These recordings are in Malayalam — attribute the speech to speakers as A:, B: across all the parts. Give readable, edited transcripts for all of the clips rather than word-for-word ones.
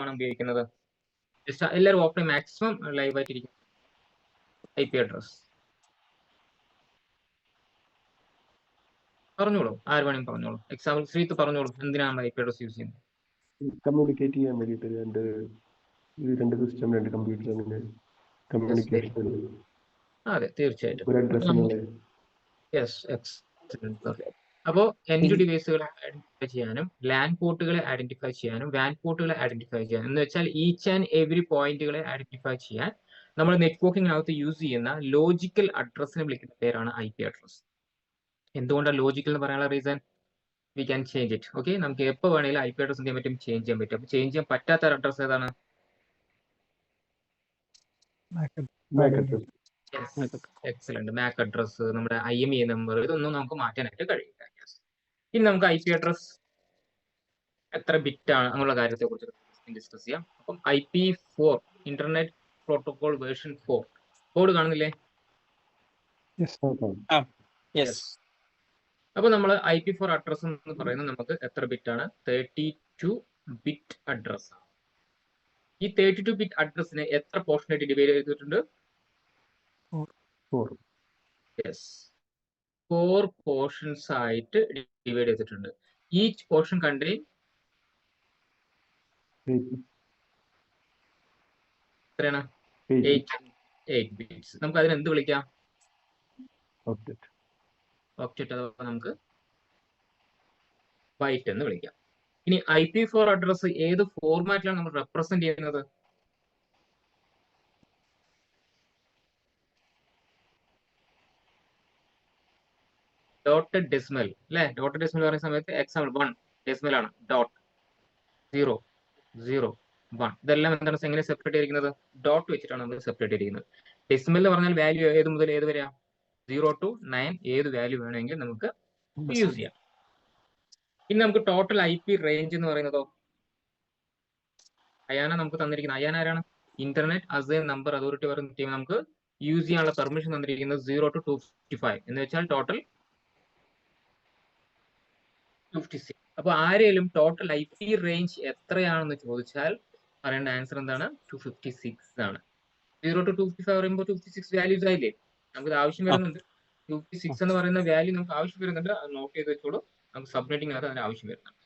A: ആണ് ഉപയോഗിക്കുന്നത്? ജസ്റ്റ് എല്ലാവരും ഓപ്പൺ മാക്സിമം ലൈവ് ആയിട്ടിരിക്കും. IP അഡ്രസ് പറഞ്ഞോളൂ, ആര് വേണമെങ്കിൽ പറഞ്ഞോളൂ. എക്സാമ്പിൾ ശ്രീത്ത് പറഞ്ഞോളൂ, എന്തിനാണ് IP അഡ്രസ് യൂസ് ചെയ്യുന്നത്?
B: കമ്മ്യൂണിക്കേറ്റ് ചെയ്യാൻ വേണ്ടിയിട്ട് രണ്ട് സിസ്റ്റം, രണ്ട് കമ്പ്യൂട്ടർ അങ്ങനെ കമ്മ്യൂണിക്കേഷൻ.
A: അതെ, തീർച്ചയായിട്ടും.
B: ഒരു അഡ്രസ്സിനുള്ള
A: അപ്പോൾ എൻഡ് ഡിവൈസുകളെ ഐഡന്റിഫൈ ചെയ്യാനും ലാൻ പോർട്ടുകളെ ഐഡന്റിഫൈ ചെയ്യാനും വാൻ പോർട്ടുകളെ ഐഡന്റിഫൈ ചെയ്യാനും എന്ന് വെച്ചാൽ ഈച്ച് ആൻഡ് എവറി പോയിന്റുകളെ ഐഡന്റിഫൈ ചെയ്യാൻ നമ്മൾ നെറ്റ്വർക്കിങ്ങിനകത്ത് യൂസ് ചെയ്യുന്ന ലോജിക്കൽ അഡ്രസ്സിനെ വിളിക്കുന്ന പേരാണ് IP അഡ്രസ്. എന്തുകൊണ്ടാണ് ലോജിക്കൽ എന്ന് പറയാനുള്ള reason? We can change it. Okay, നമുക്ക് എപ്പോൾ വേണമെങ്കിലും IP അഡ്രസ് എന്ത് ചെയ്യാൻ പറ്റും? ചേഞ്ച് ചെയ്യാൻ പറ്റും. അപ്പോൾ ചേഞ്ച് ചെയ്യാൻ പറ്റാത്ത അഡ്രസ് ഏതാണ്? എക്സലന്റ്. MAC അഡ്രസ്, നമ്മുടെ IMEI നമ്പർ, ഇതൊന്നും നമുക്ക് മാറ്റാനായിട്ട് കഴിയില്ല. ഇനി നമുക്ക് IP അഡ്രസ് എത്ര ബിറ്റ് ആണ് എന്നുള്ള കാര്യത്തെ കുറിച്ച് ഡിസ്കസ് ചെയ്യാം. അപ്പം IP4 internet protocol version 4 board കാണുന്നില്ലേ? അപ്പൊ നമ്മൾ IP4 അഡ്രസ് എന്ന് പറയുന്നത് നമുക്ക് എത്ര ബിറ്റ് ആണ്? 32 ബിറ്റ് അഡ്രസ്. ഈ 32 ബിറ്റ് അഡ്രസ്സിനെ എത്ര പോർഷൻ ആയിട്ട് ഡിവൈഡ് ചെയ്തിട്ടുണ്ട്? 4 പോർഷൻസ് ആയിട്ട് ഡിവൈഡ് ചെയ്തിട്ടുണ്ട്. ഈച്ച് പോർഷൻ കണ്ടെയ്ൻ എത്രയാണ്? 8 ബിറ്റ്സ്. നമുക്ക് അതിന് എന്ത് വിളിക്കാം? ഒക്ടറ്റ് അഥവാ നമുക്ക് ബൈറ്റ് എന്ന് വിളിക്കാം. ഇനി IP4 അഡ്രസ് ഏത് ഫോർമാറ്റിലാണ് നമ്മൾ റെപ്രസെന്റ് ചെയ്യുന്നത്? ഡോട്ടഡ് ഡെസിമൽ അല്ലെ? ഡോട്ടഡ് ഡെസിമൽ പറയുന്ന സമയത്ത് എക്സാമ്പിൾ 1 ഡെസിമൽ ആണ്. ഡോട്ട് 0 0 1 ഇതെല്ലാം എന്താണ് എങ്ങനെ സെപ്പറേറ്റ് ചെയ്തിരിക്കുന്നത്? ഡോട്ട് വെച്ചിട്ടാണ് നമ്മൾ സെപ്പറേറ്റ് ചെയ്തിരിക്കുന്നത്. ഡെസിമൽ എന്ന് പറഞ്ഞാൽ വാല്യൂ ഏത് മുതൽ ഏത് വരെയാ? 0 to 9 ഏത് വാല്യൂ വേണമെങ്കിൽ നമുക്ക് യൂസ് ചെയ്യാം. ഇനി നമുക്ക് ടോട്ടൽ IP റേഞ്ച് എന്ന് പറയുന്നതോ? അയാന നമുക്ക് തന്നിരിക്കുന്നത്, അയാന ആരാണ്? Internet as a number authority പറയുന്ന ടീം നമുക്ക് യൂസ് ചെയ്യാനുള്ള പെർമിഷൻ തന്നിരിക്കുന്നത് 0 to 255 എന്ന് വെച്ചാൽ ടോട്ടൽ 56. അപ്പൊ ആരെയും ടോട്ടൽ IP റേഞ്ച് എത്രയാണെന്ന് ചോദിച്ചാൽ പറയേണ്ട ആൻസർ എന്താണ്? 256 ആണ്. 0 to 255 പറയുമ്പോൾ 256 വാല്യൂസ് ആയില്ലേ? നമുക്ക് ആവശ്യം വരുന്നുണ്ട്. 256 എന്ന് പറയുന്ന വാല്യൂ നമുക്ക് ആവശ്യം വരുന്നുണ്ട്. അത് നോട്ട് ചെയ്ത് വെച്ചോളൂ. നമുക്ക് സബ്നെറ്റിംഗിനകത്ത് അതിന് ആവശ്യം വരുന്നുണ്ട്.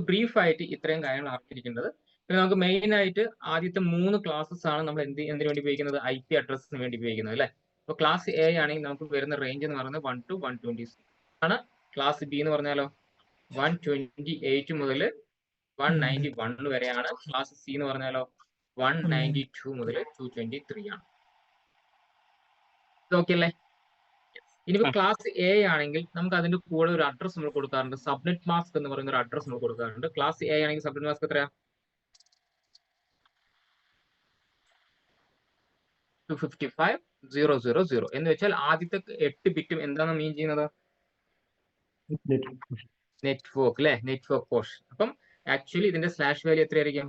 A: ബ്രീഫ് ആയിട്ട് ഇത്രയും കാര്യങ്ങൾ അറിഞ്ഞിരിക്കേണ്ടത്. പിന്നെ നമുക്ക് മെയിൻ ആയിട്ട് ആദ്യത്തെ 3 ക്ലാസ്സസ് ആണ് നമ്മൾ എന്തിനു വേണ്ടി ഉപയോഗിക്കുന്നത്? IP അഡ്രസ്സിന് വേണ്ടി ഉപയോഗിക്കുന്നത് അല്ലെ? അപ്പൊ ക്ലാസ് A ആണെങ്കിൽ നമുക്ക് വരുന്ന റേഞ്ച് എന്ന് പറയുന്നത് 1 to 126 ആണ്. ക്ലാസ് B എന്ന് പറഞ്ഞാലോ 128 മുതൽ 191 വരെയാണ്. ക്ലാസ് C എന്ന് പറഞ്ഞാലോ 192 മുതൽ 223 ആണ്. ഓക്കെ അല്ലേ? ഇനിയിപ്പോ ക്ലാസ് A ആണെങ്കിൽ നമുക്ക് അതിന്റെ കൂടെ ഒരു അഡ്രസ് നമ്മൾ കൊടുക്കാറുണ്ട്. സബ്നെറ്റ് മാസ്ക് എന്ന് പറയുന്ന ഒരു അഡ്രസ് നമ്മൾ കൊടുക്കാറുണ്ട്. ക്ലാസ് A ആണെങ്കിൽ സബ്നെറ്റ് മാസ്ക് എത്രയാ? 255.0.0.0 എന്ന് വെച്ചാൽ ആദ്യത്തെ 8 ബിറ്റും എന്താണ് മീൻ ചെയ്യുന്നത്? നെറ്റ്വർക്ക് അല്ലെ? Network portion. അപ്പം ആക്ച്വലി ഇതിന്റെ സ്ലാഷ് വാല്യൂ എത്രയായിരിക്കും?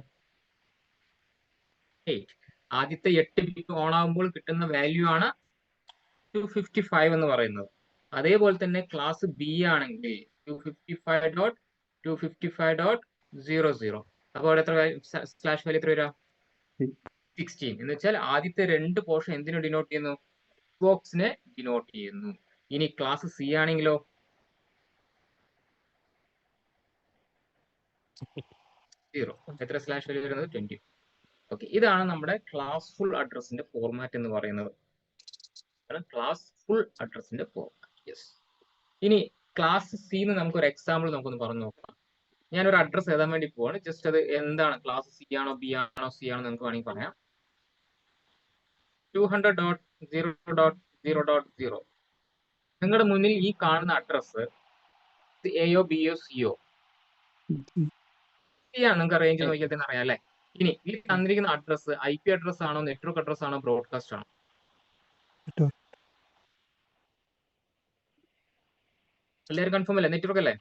A: 8. ആദ്യത്തെ 8 ബിറ്റ് ഓൺ ആകുമ്പോൾ കിട്ടുന്ന വാല്യൂ ആണ് 255 എന്ന് പറയുന്നത്. അതേപോലെ തന്നെ ക്ലാസ് B ആണെങ്കിൽ 255.255.00. അപ്പോൾ എത്ര സ്ലാഷ് വാല്യൂ എത്ര വരാം? 16 എന്ന് വെച്ചാൽ ആദ്യത്തെ 2 പോർഷൻ എന്തിനു ഡിനോട്ട് ചെയ്യുന്നു? ബോക്സിനെ ഡിനോട്ട് ചെയ്യുന്നു. ഇനി ക്ലാസ് C ആണെങ്കിലോ 0. എത്ര സ്ലാഷ് വാല്യൂ വരുന്നത്? 20. ഓക്കെ, ഇതാണ് നമ്മുടെ ക്ലാസ് ഫുൾ അഡ്രസ്സിന്റെ ഫോർമാറ്റ് എന്ന് പറയുന്നത്. ക്ലാസ് ഫുൾ അഡ്രസ്സിന്റെ ഫോർമാറ്റ്. യെസ്. ഇനി ക്ലാസ് C നമുക്ക് ഒരു എക്സാമ്പിൾ നമുക്കൊന്ന് പറഞ്ഞു നോക്കാം. ഞാനൊരു അഡ്രസ് എഴുതാൻ വേണ്ടി പോവാണ്. ജസ്റ്റ് അത് എന്താണ്, ക്ലാസ് C ആണോ B ആണോ C ആണോ നമുക്ക് വേണമെങ്കിൽ പറയാം. 200.0.0.0. നിങ്ങളുടെ മുന്നിൽ ഈ കാണുന്ന അഡ്രസ് എയോ ബിയോ സിയോ? C ആണ്. നിങ്ങൾക്ക് റേഞ്ച് നോക്കിയാൽ തന്നെ അറിയാം അല്ലെ? ഇനി ഈ തന്നിരിക്കുന്ന അഡ്രസ് IP അഡ്രസ് ആണോ, നെറ്റ്വർക്ക് അഡ്രസ് ആണോ, ബ്രോഡ്കാസ്റ്റ് ആണോ? എല്ലാവരും കൺഫേം അല്ലേ? നെറ്റ്വർക്ക് അല്ലേ?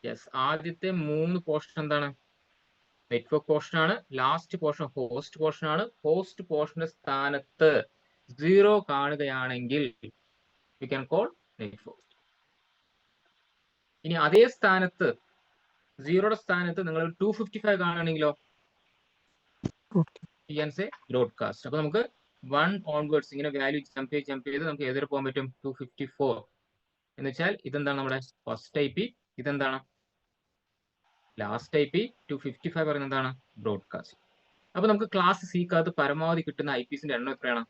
A: യെസ്. ആദ്യത്തെ 3 പോർഷൻ എന്താണ്? നെറ്റ്വർക്ക് പോർഷൻ ആണ്. ലാസ്റ്റ് പോർഷൻ ഹോസ്റ്റ് പോർഷൻ ആണ്. ഹോസ്റ്റ് പോർഷന്റെ സ്ഥാനത്ത് 0 കാണുകയാണെങ്കിൽ യു ക്യാൻ കോൾ നെറ്റ്വർക്ക്. ഇനി അതേ സ്ഥാനത്ത് സീറോയുടെ സ്ഥാനത്ത് നിങ്ങൾ 255 കാണുകയാണെങ്കിലോ you can say ബ്രോഡ്കാസ്റ്റ്. അപ്പൊ നമുക്ക് 1 ഓൺവേർഡ്സ് ഇങ്ങനെ വാല്യൂ ജമ്പ് ചെയ്ത് നമുക്ക് ഏതൊരു പോകാൻ പറ്റും 254 എന്ന് വെച്ചാൽ ഇതെന്താണ് നമ്മുടെ ഫസ്റ്റ് ഐ പി, ഇതെന്താണ് ലാസ്റ്റ് ഐ പി. 255 പറയുന്നത് എന്താണ് ബ്രോഡ്കാസ്റ്റ്. അപ്പൊ നമുക്ക് ക്ലാസ് സിക്കകത്ത് പരമാവധി കിട്ടുന്ന ഐ പിസിന്റെ എണ്ണം എത്രയാണ്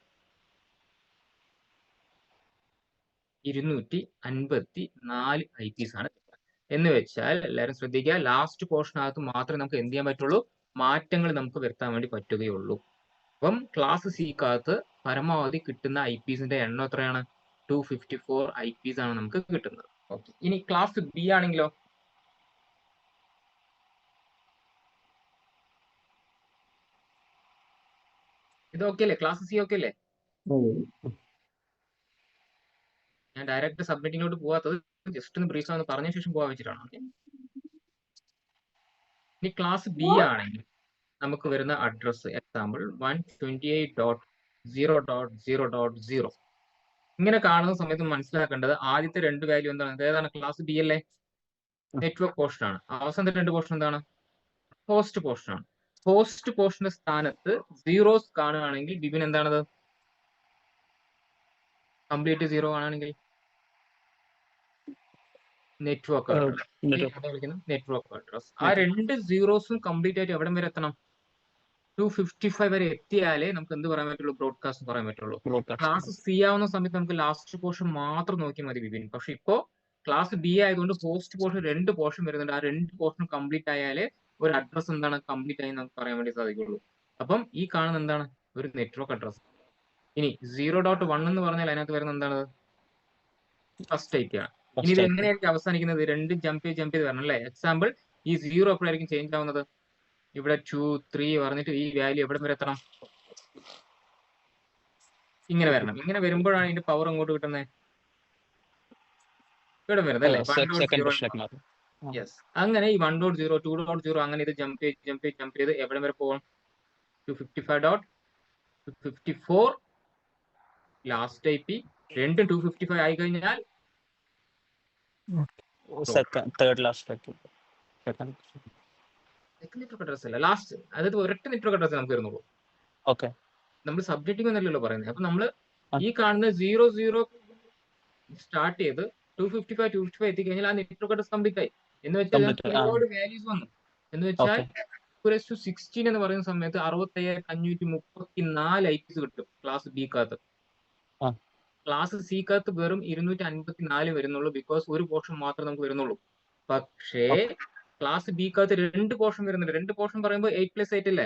A: 254 ഐ പിസ് ആണ്. എന്ന് വെച്ചാൽ എല്ലാവരും ശ്രദ്ധിക്കുക, ലാസ്റ്റ് പോർഷനകത്ത് മാത്രമേ നമുക്ക് എന്ത് ചെയ്യാൻ പറ്റുള്ളൂ, മാറ്റങ്ങൾ നമുക്ക് വരുത്താൻ വേണ്ടി പറ്റുകയുള്ളൂ. അപ്പം ക്ലാസ് സിക്കകത്ത് പരമാവധി കിട്ടുന്ന ഐ പിസിന്റെ എണ്ണം എത്രയാണ് 254 ഐ പിസ് ആണ് നമുക്ക് കിട്ടുന്നത്. ഓക്കെ, ഇനി ക്ലാസ് ബി ആണെങ്കിലോ ഇത് ഓക്കെ അല്ലേ, ക്ലാസ് സി ഓക്കെ അല്ലേ? ഞാൻ ഡയറക്റ്റ് സബ്മിറ്റിങ്ങിലോട്ട് പോകാത്തത് ജസ്റ്റ് ഒന്ന് ബ്രീഫ് ഒന്ന് പറഞ്ഞ ശേഷം പോകാൻ വെച്ചിട്ടാണ്. ഓക്കെ, ഇനി ക്ലാസ് ബി ആണെങ്കിൽ നമുക്ക് വരുന്ന അഡ്രസ് എക്സാമ്പിൾ 128.0.0.0 ഇങ്ങനെ കാണുന്ന സമയത്ത് മനസ്സിലാക്കേണ്ടത് ആദ്യത്തെ രണ്ട് വാല്യൂ എന്താണ്, ഏതാണ് ക്ലാസ് ബി അല്ലേ, നെറ്റ്വർക്ക് പോർഷൻ ആണ്. അവസാനത്തെ രണ്ട് പോർഷൻ എന്താണ്, ഹോസ്റ്റ് പോർഷൻ ആണ്. ഹോസ്റ്റ് പോർഷന്റെ സ്ഥാനത്ത് സീറോസ് കാണുകയാണെങ്കിൽ ബിബിൻ എന്താണത്, കംപ്ലീറ്റ് സീറോ ആണെങ്കിൽ നെറ്റ്വർക്ക് അഡ്രസ്. Network address. ആ രണ്ട് സീറോസും കംപ്ലീറ്റ് ആയിട്ട് എവിടെ വരെ എത്തണം, 255 വരെ എത്തിയാലേ നമുക്ക് എന്ത് പറയാൻ പറ്റുള്ളൂ, ബ്രോഡ്കാസ്റ്റ് പറയാൻ പറ്റുള്ളൂ. ക്ലാസ് സി ആവുന്ന സമയത്ത് നമുക്ക് ലാസ്റ്റ് പോർഷൻ മാത്രം നോക്കിയാൽ മതി ബിബിൻ. പക്ഷെ ഇപ്പോ ക്ലാസ് ബി ആയതുകൊണ്ട് ഹോസ്റ്റ് പോർഷൻ രണ്ട് പോർഷൻ വരുന്നുണ്ട്. ആ രണ്ട് പോർഷൻ കംപ്ലീറ്റ് ആയാലേ ഒരു അഡ്രസ് എന്താണ് കംപ്ലീറ്റ് ആയി നമുക്ക് പറയാൻ വേണ്ടി സാധിക്കുള്ളൂ. അപ്പം ഈ കാണുന്ന എന്താണ് ഒരു നെറ്റ്വർക്ക് അഡ്രസ്. ഇനി 0.1 എന്ന് പറഞ്ഞാൽ അതിനകത്ത് വരുന്ന എന്താണ്, ഫസ്റ്റ് ഐ പി ആണ്. ഇനി ഇത് എങ്ങനെയായിരിക്കും അവസാനിക്കുന്നത്, രണ്ടും ജമ്പ് ചെയ്ത് വരണം അല്ലേ. എക്സാമ്പിൾ ഈ 0 എപ്പോഴായിരിക്കും ചേഞ്ച് ആവുന്നത്, ഇവിടെ 2 3 പറഞ്ഞിട്ട് ഈ വാല്യൂ എവിടെ വരെ എത്തണം, ഇങ്ങനെ വരണം. ഇങ്ങനെ വരുമ്പോഴാണ് ഇതിന്റെ പവർ അങ്ങോട്ട് കിട്ടുന്നത്, ഇവിടെ വരുന്നത് അല്ലേ 1.0. യെസ്, അങ്ങനെ ഈ 1.0 2.0 അങ്ങനെ ഇത് ജമ്പ് ചെയ്ത് എവിടെ വരെ പോകും, 255.254 ലാസ്റ്റ് ഐ പി. രണ്ടും 255 ആയി കഴിഞ്ഞാൽ നെറ്റ്വർക്ക് അഡ്രസ് അല്ല, ലാസ്റ്റ്, അതായത് ഒരൊറ്റ നെറ്റ്വർക്ക് അഡ്രസ് നമുക്ക് വരുന്നുള്ളൂ. നമ്മൾ സബ്ജക്റ്റിംഗ് എന്നല്ലല്ലോ പറയുന്നത്. അപ്പൊ നമ്മൾ ഈ കാണുന്ന 00 സ്റ്റാർട്ട് ചെയ്ത് 255 എത്തിക്കഴിഞ്ഞാൽ ആ നെറ്റ്വർക്ക് അഡ്രസ് കംപ്ലീറ്റ് ആയി. എന്ന് വെച്ചാൽ ഒരുപാട് വാല്യൂസ് വന്നു. എന്ന് വെച്ചാൽ 216 എന്ന് പറയുന്ന സമയത്ത് 65,534 ഐ പിസ് കിട്ടും ക്ലാസ് ബി കകത്ത്. ക്ലാസ് സി കകത്ത് വെറും 254 വരുന്നുള്ളൂ, ബിക്കോസ് ഒരു പോർഷൻ മാത്രമേ നമുക്ക് വരുന്നുള്ളൂ. പക്ഷേ ക്ലാസ് ബി കകത്ത് രണ്ട് പോർഷൻ വരുന്നുണ്ട്. രണ്ട് പോർഷൻ പറയുമ്പോൾ 8+8 അല്ലേ.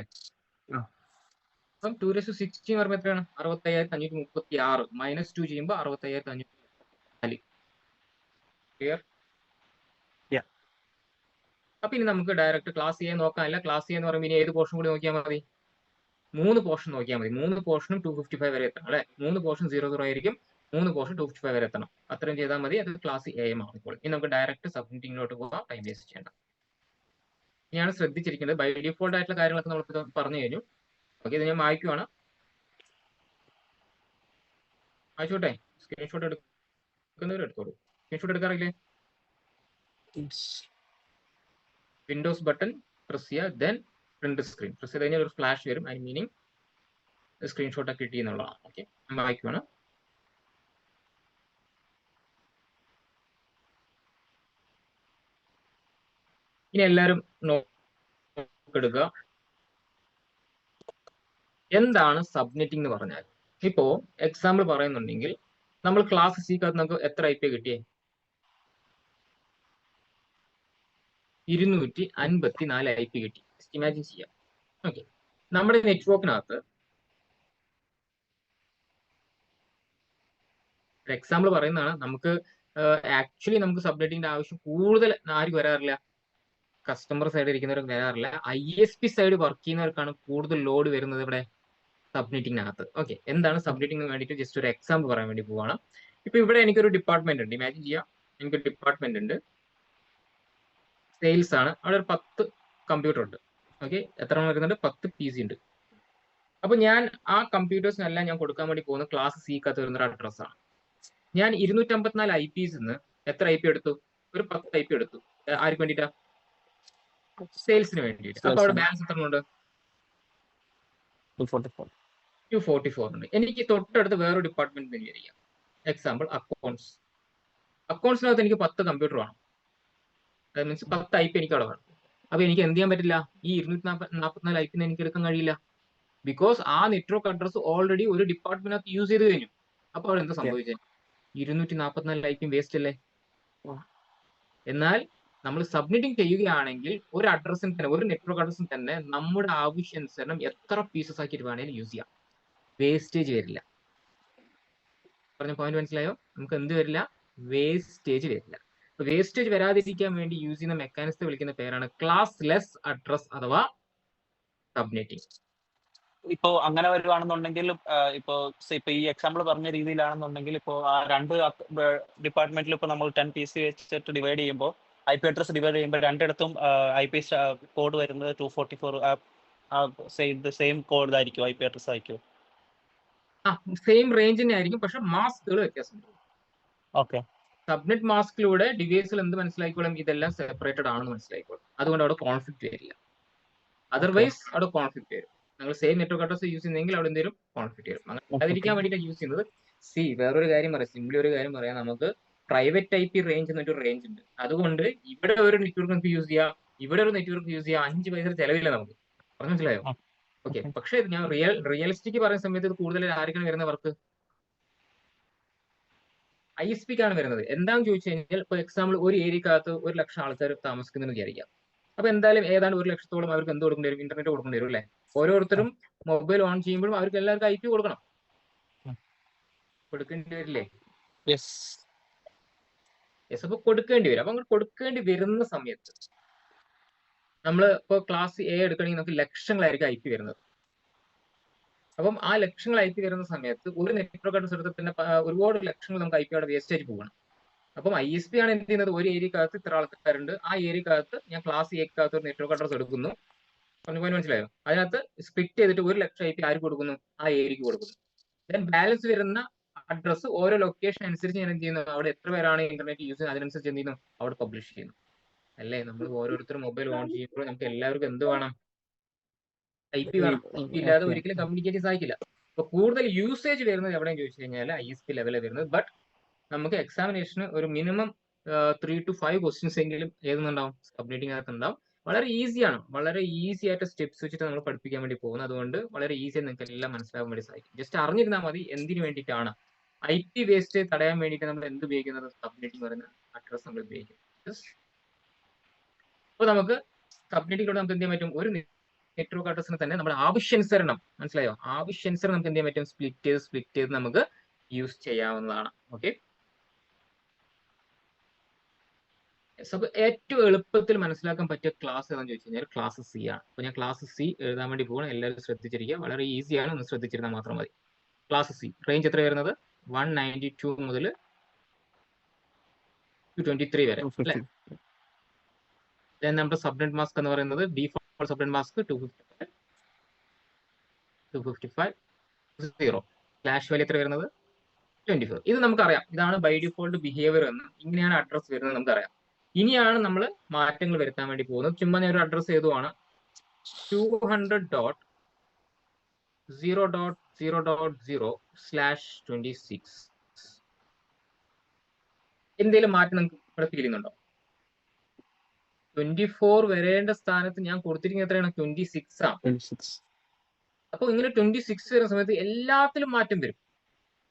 A: അപ്പം 216 പറയുമ്പോൾ എത്രയാണ്, 65,536 -2 ചെയ്യുമ്പോൾ 65,534. ക്ലിയർ? അപ്പൊ ഇനി നമുക്ക് ഡയറക്റ്റ് ക്ലാസ് എ നോക്കാനല്ല. ക്ലാസ് എ എന്ന് പറയുമ്പോൾ ഇനി ഏത് പോർഷൻ കൂടി നോക്കിയാൽ മതി, 3 പോർഷൻ നോക്കിയാൽ മതി. 3 പോർഷനും 255 വരെ എത്തണം അല്ലെ. 3 പോർഷൻ 00 ആയിരിക്കും, 3 പോർഷൻ 255 വരെ എത്തണം. അത്രയും ചെയ്താൽ മതി, അത് ക്ലാസ് എ മാറിക്കോളും. ഇനി നമുക്ക് ഡയറക്റ്റ് സബ്മിറ്റിങ്ങിലോട്ട് പോകാം, ടൈം വേസ്റ്റ് ചെയ്യേണ്ട. ഇനിയാണ് ശ്രദ്ധിച്ചിരിക്കേണ്ടത്, ബൈ ഡിഫോൾട്ട് ആയിട്ടുള്ള കാര്യങ്ങളൊക്കെ നമ്മൾ പറഞ്ഞു കഴിഞ്ഞു. ഓക്കെ, ഇത് ഞാൻ വായിക്കുവാണ്, വായിച്ചോട്ടെ. സ്ക്രീൻഷോട്ട് എടുക്കുന്നവർ എടുത്തോളൂ. സ്ക്രീൻഷോട്ട് എടുക്കാറില്ലേ, വിൻഡോസ് ബട്ടൺ പ്രസ് ചെയ്യുക, ദെൻ പ്രിന്റ് സ്ക്രീൻ പ്രസ് ചെയ്ത് കഴിഞ്ഞാൽ ഒരു ഫ്ലാഷ് വരും. അതിന് മീനിങ് സ്ക്രീൻഷോട്ട് ഒക്കെ കിട്ടി എന്നുള്ളതാണ്. ഓക്കെ, ഞാൻ വായിക്കുവാണ്. ഇനി എല്ലാവരും നോക്കെടുക്കുക. എന്താണ് സബ്നെറ്റിംഗ് എന്ന് പറഞ്ഞാൽ, ഇപ്പോ എക്സാമ്പിൾ പറയുന്നുണ്ടെങ്കിൽ നമ്മൾ ക്ലാസ് സിക്കകത്ത് നമുക്ക് എത്ര ഐ പി കിട്ടിയേ, 254 ഐ പി കിട്ടി. ഇമാജിൻ ചെയ്യാം. ഓക്കെ, നമ്മുടെ നെറ്റ്വർക്കിനകത്ത് എക്സാമ്പിൾ പറയുന്നതാണ്. നമുക്ക് ആക്ച്വലി നമുക്ക് സബ്നെറ്റിംഗിന്റെ ആവശ്യം കൂടുതൽ ആർക്കും വരാറില്ല, കസ്റ്റമർ സൈഡിൽ ഇരിക്കുന്നവർക്ക് വരാറില്ല. ISP സൈഡ് വർക്ക് ചെയ്യുന്നവർക്കാണ് കൂടുതൽ ലോഡ് വരുന്നത് ഇവിടെ സബ്നെറ്റിംഗിനകത്ത്. ഓക്കെ, എന്താണ് സബ്നെറ്റിംഗിന് വേണ്ടിയിട്ട് ജസ്റ്റ് ഒരു എക്സാമ്പിൾ പറയാൻ വേണ്ടി പോവാണ്. ഇപ്പൊ ഇവിടെ എനിക്കൊരു ഡിപ്പാർട്ട്മെന്റ് ഉണ്ട്, ഇമാജിൻ ചെയ്യാം. എനിക്കൊരു ഡിപ്പാർട്ട്മെന്റ് ഉണ്ട്, സെയിൽസ് ആണ്. അവിടെ ഒരു 10 കമ്പ്യൂട്ടർ ഉണ്ട്. ഓക്കെ, എത്ര വരുന്നുണ്ട്, 10 PC ഉണ്ട്. അപ്പൊ ഞാൻ ആ കമ്പ്യൂട്ടേഴ്സിനെല്ലാം ഞാൻ കൊടുക്കാൻ വേണ്ടി പോകുന്ന ക്ലാസ് സിക്കകത്ത് വരുന്ന ഒരു അഡ്രസ് ആണ്. ഞാൻ 254 ഐ പിസ് നിന്ന് എത്ര ഐ പി എടുത്തു, ഒരു 10 ഐ പി എടുത്തു. ആർക്ക് വേണ്ടിയിട്ടാ, സെയിൽസിന് വേണ്ടിയിട്ട്. അപ്പൊ അവിടെ ബാലൻസ് എത്ര ഉണ്ട്?
C: 244.
A: 244 ഉണ്ട്. എനിക്ക് തൊട്ടടുത്ത് വേറൊരു ഡിപ്പാർട്ട്മെന്റ് വിചാരിക്കാം. Example accounts. അക്കൗണ്ട്സിനകത്ത് എനിക്ക് 10 കമ്പ്യൂട്ടർ വേണം. അത് മീൻസ് 10 IP എനിക്ക് അവിടെ വേണം. അപ്പൊ എനിക്ക് എന്ത് ചെയ്യാൻ പറ്റില്ല? ഈ 244 IP എനിക്ക് എടുക്കാൻ കഴിയില്ല. ബിക്കോസ് ആ നെറ്റ്വർക്ക് അഡ്രസ് ഓൾറെഡി ഒരു ഡിപ്പാർട്ട്മെന്റിനകത്ത് യൂസ് ചെയ്ത് കഴിഞ്ഞു. അപ്പൊ അവിടെ എന്താ സംഭവിച്ചത്? 244 IP വേസ്റ്റ് അല്ലേ? എന്നാൽ നമ്മൾ സബ്മിറ്റിംഗ് ചെയ്യുകയാണെങ്കിൽ ഒരു അഡ്രസ്സിന് തന്നെ, ഒരു നെറ്റ്വർക്ക് അഡ്രസ്സിന് തന്നെ നമ്മുടെ ആവശ്യാനുസരണം എത്ര പീസസ് ആക്കിയിട്ട് വേണമെങ്കിലും യൂസ് ചെയ്യാം. വേസ്റ്റേജ് വരില്ല. പറഞ്ഞ പോയിന്റ് മനസ്സിലായോ? നമുക്ക് എന്ത് വരില്ല? വേസ്റ്റേജ് വരില്ല. വേസ്റ്റേജ് വരാതിരിക്കാൻ വേണ്ടി യൂസ് ചെയ്യുന്ന മെക്കാനിസത്തെ വിളിക്കുന്ന പേരാണ് ക്ലാസ് ലെസ് അഡ്രസ് അഥവാ സബ്നെറ്റിംഗ്.
C: ഇപ്പോ അങ്ങനെ വരുവാണെന്നുണ്ടെങ്കിൽ ഇപ്പോ ഈ എക്സാമ്പിൾ പറഞ്ഞ രീതിയിലാണെന്നുണ്ടെങ്കിൽ ഇപ്പോൾ ആ രണ്ട് ഡിപ്പാർട്ട്മെന്റിൽ ഇപ്പോൾ നമ്മൾ 10 PC വെച്ചിട്ട് ഡിവൈഡ് ചെയ്യുമ്പോൾ IP അഡ്രസ് ഡിവൈഡ് ചെയ്യുമ്പോൾ രണ്ടിടത്തും IP കോഡ് വരുന്നത് 244 സെയിം കോഡ് ആയിരിക്കും, IP അഡ്രസ് ആയിരിക്കും.
A: സെയിം റേഞ്ച് തന്നെ ആയിരിക്കും, പക്ഷെ മാസ്കുകൾ വ്യത്യാസം.
C: ഓക്കെ.
A: സബ്നെറ്റ് മാസ്കിലൂടെ ഡിവൈസിൽ എന്ത് മനസ്സിലായിക്കോളും? ഇതെല്ലാം സെപ്പറേറ്റഡ് ആണെന്ന് മനസ്സിലായിക്കോളും. അതുകൊണ്ട് അവിടെ കോൺഫ്ലിക്ട് വരില്ല. അതർവൈസ് അവിടെ കോൺഫ്ലിക്ട് വരും. നിങ്ങൾ സെയിം നെറ്റ്വർക്ക് അഡ്രസ് യൂസ് ചെയ്യുന്നെങ്കിൽ അവിടെ എന്തെങ്കിലും കോൺഫ്ലിക്ട് വരും. അങ്ങനെ വരാതിരിക്കാൻ വേണ്ടിയിട്ട് യൂസ് ചെയ്യുന്നത്. വേറൊരു കാര്യം പറയാം, സിംപ്ലി ഒരു കാര്യം പറയാം. നമുക്ക് പ്രൈവറ്റ് IP റേഞ്ച് എന്നൊരു റേഞ്ച് ഉണ്ട്. അതുകൊണ്ട് ഇവിടെ ഒരു നെറ്റ്വർക്ക് നമുക്ക് യൂസ് ചെയ്യാം, ഇവിടെ ഒരു നെറ്റ്വർക്ക് യൂസ് ചെയ്യാം. 5 പൈസ ചെലവില്ല നമുക്ക്. പറഞ്ഞു മനസ്സിലായോ? ഓക്കെ. പക്ഷെ ഞാൻ റിയലിസ്റ്റിക് പറയുന്ന സമയത്ത് ഇത് കൂടുതൽ ആർക്കാണ് വരുന്ന വർക്ക്? ISPക്കാണ് വരുന്നത്. എന്താണെന്ന് ചോദിച്ചു കഴിഞ്ഞാൽ, ഇപ്പോൾ എക്സാമ്പിൾ ഒരു ഏരിയക്കകത്ത് 1,00,000 ആൾക്കാർ താമസിക്കുന്നതെന്ന് വിചാരിക്കാം. അപ്പൊ എന്തായാലും ഏതാണ്ട് 1,00,000-ഓളം അവർക്ക് എന്ത് കൊടുക്കേണ്ടി വരും? ഇന്റർനെറ്റ് കൊടുക്കേണ്ടി വരും അല്ലേ? ഓരോരുത്തരും മൊബൈൽ ഓൺ ചെയ്യുമ്പോഴും അവർക്ക് എല്ലാവർക്കും IP കൊടുക്കണം. കൊടുക്കേണ്ടി വരില്ലേ?
C: യെസ്.
A: അപ്പൊ കൊടുക്കേണ്ടി വരും. അപ്പൊ അങ്ങനെ കൊടുക്കേണ്ടി വരുന്ന സമയത്ത് നമ്മൾ ഇപ്പോൾ ക്ലാസ് A എടുക്കണമെങ്കിൽ നമുക്ക് ലക്ഷങ്ങളായിരിക്കും IP വരുന്നത്. അപ്പം ആ ലക്ഷങ്ങൾ IP വരുന്ന സമയത്ത് ഒരു നെറ്റ്വർക്ക് അഡ്രസ് എടുത്ത് പിന്നെ ഒരുപാട് ലക്ഷങ്ങൾ നമുക്ക് IP അവിടെ വേസ്റ്റേജ് പോകണം. അപ്പം ISP ആണ് എന്ത് ചെയ്യുന്നത്? ഒരു ഏരിയക്കകത്ത് ഇത്ര ആൾക്കാരുണ്ട്, ആ ഏരിയക്കകത്ത് ഞാൻ ക്ലാസ് Aക്കകത്ത് ഒരു നെറ്റ്വർക്ക് അഡ്രസ് എടുക്കുന്നു. മനസ്സിലായോ? അതിനകത്ത് സ്പ്ലിറ്റ് ചെയ്തിട്ട് 1,00,000 IP ആർക്ക് കൊടുക്കുന്നു? ആ ഏരിയക്ക് കൊടുക്കുന്നു. ദെൻ ബാലൻസ് വരുന്ന അഡ്രസ് ഓരോ ലൊക്കേഷൻ അനുസരിച്ച് ഞാൻ എന്ത് ചെയ്യുന്നു? അവിടെ എത്ര പേരാണ് ഇന്റർനെറ്റ് യൂസ് ചെയ്യുന്നത് അതിനനുസരിച്ച് എന്ത് ചെയ്യുന്നു? അവിടെ പബ്ലിഷ് ചെയ്യുന്നു. അല്ലേ? നമ്മൾ ഓരോരുത്തരും മൊബൈൽ ഓൺ ചെയ്യുമ്പോൾ നമുക്ക് എല്ലാവർക്കും എന്ത് വേണം? IP വേണം. IP ഇല്ലാതെ ഒരിക്കലും കമ്മ്യൂണിക്കേറ്റ് സാധിക്കില്ല. അപ്പൊ കൂടുതൽ യൂസേജ് വരുന്നത് എവിടെയെന്ന് ചോദിച്ചു കഴിഞ്ഞാൽ ISP ലെവലിൽ വരുന്നത്. ബട്ട് നമുക്ക് എക്സാമിനേഷന് ഒരു മിനിമം 3 to 5 ക്വസ്റ്റ്യൻസ് എങ്കിലും ഏതെന്നുണ്ടാവും? സബ്മിറ്റിംഗ് അകത്ത് ഉണ്ടാവും. വളരെ ഈസിയാണ്. വളരെ ഈസി ആയിട്ട് സ്റ്റെപ്സ് വെച്ചിട്ട് നമ്മൾ പഠിപ്പിക്കാൻ വേണ്ടി പോകുന്നത്. അതുകൊണ്ട് വളരെ ഈസി നിങ്ങൾക്ക് എല്ലാം മനസ്സിലാകാൻ വേണ്ടി സാധിക്കും. ജസ്റ്റ് അറിഞ്ഞിരുന്നാൽ മതി എന്തിനു വേണ്ടിയിട്ടാണ് IP വേസ്റ്റ് തടയാൻ വേണ്ടിയിട്ട് നമ്മൾ എന്ത് ഉപയോഗിക്കുന്നത്? സബ്നെറ്റിംഗ് പറയുന്ന അഡ്രസ് നമ്മൾ ഉപയോഗിക്കുന്നത്. അപ്പോൾ നമുക്ക് സബ്നെറ്റിങ്ങിലൂടെ നമുക്ക് എന്ത് ചെയ്യാൻ പറ്റും? ഒരു നെറ്റ്വർക്ക് അഡ്രസ്സിന് തന്നെ നമ്മുടെ ആവശ്യാനുസരണം, മനസ്സിലായോ? ആവശ്യാനുസരണം നമുക്ക് എന്ത് ചെയ്യാൻ പറ്റും? സ്പ്ലിറ്റ് ചെയ്ത് നമുക്ക് യൂസ് ചെയ്യാവുന്നതാണ്. ഓക്കെ. അപ്പൊ ഏറ്റവും എളുപ്പത്തിൽ മനസ്സിലാക്കാൻ പറ്റിയ ക്ലാസ് ഏതാണെന്ന് ചോദിച്ചു കഴിഞ്ഞാൽ ക്ലാസ് C ആണ്. അപ്പൊ ഞാൻ ക്ലാസ് C എഴുതാൻ വേണ്ടി പോകണം. എല്ലാവരും ശ്രദ്ധിച്ചിരിക്കുക. വളരെ ഈസിയാണ്, ഒന്ന് ശ്രദ്ധിച്ചിരുന്നാൽ മാത്രം മതി. ക്ലാസ് C റേഞ്ച് എത്ര വരുന്നത്? 192 മുതൽ 223 വരെ അല്ലേ? നമ്മുടെ സബ്നെറ്റ് മാസ്ക് എന്ന് പറയുന്നത് default subnet mask 255 0. Flash value എത്ര വരുന്നത്? 24. ഇത് നമുക്കറിയാം. ഇതാണ് ബൈ ഡിഫോൾട്ട് ബിഹേവിയർ എന്ന്. ഇങ്ങനെയാണ് അഡ്രസ് വരുന്നത് നമുക്കറിയാം. ഇനിയാണ് നമ്മൾ മാറ്റങ്ങൾ വരുത്താൻ വേണ്ടി പോകുന്നത്. ചുമ്മാ ഞാൻ ഒരു അഡ്രസ് എഴുതുവാണ്. 200.0.0.0/26. എന്തെങ്കിലും മാറ്റം നിങ്ങൾക്ക് ഇവിടെ ഫീൽ ചെയ്യുന്നുണ്ടോ? 24 വരേണ്ട സ്ഥാനത്ത് ഞാൻ കൊടുത്തിരിക്കുന്നത് എത്രയാണ്? 26 ആണ്. അപ്പൊ ഇങ്ങനെ 26 വരുന്ന സമയത്ത് എല്ലാത്തിലും മാറ്റം വരും.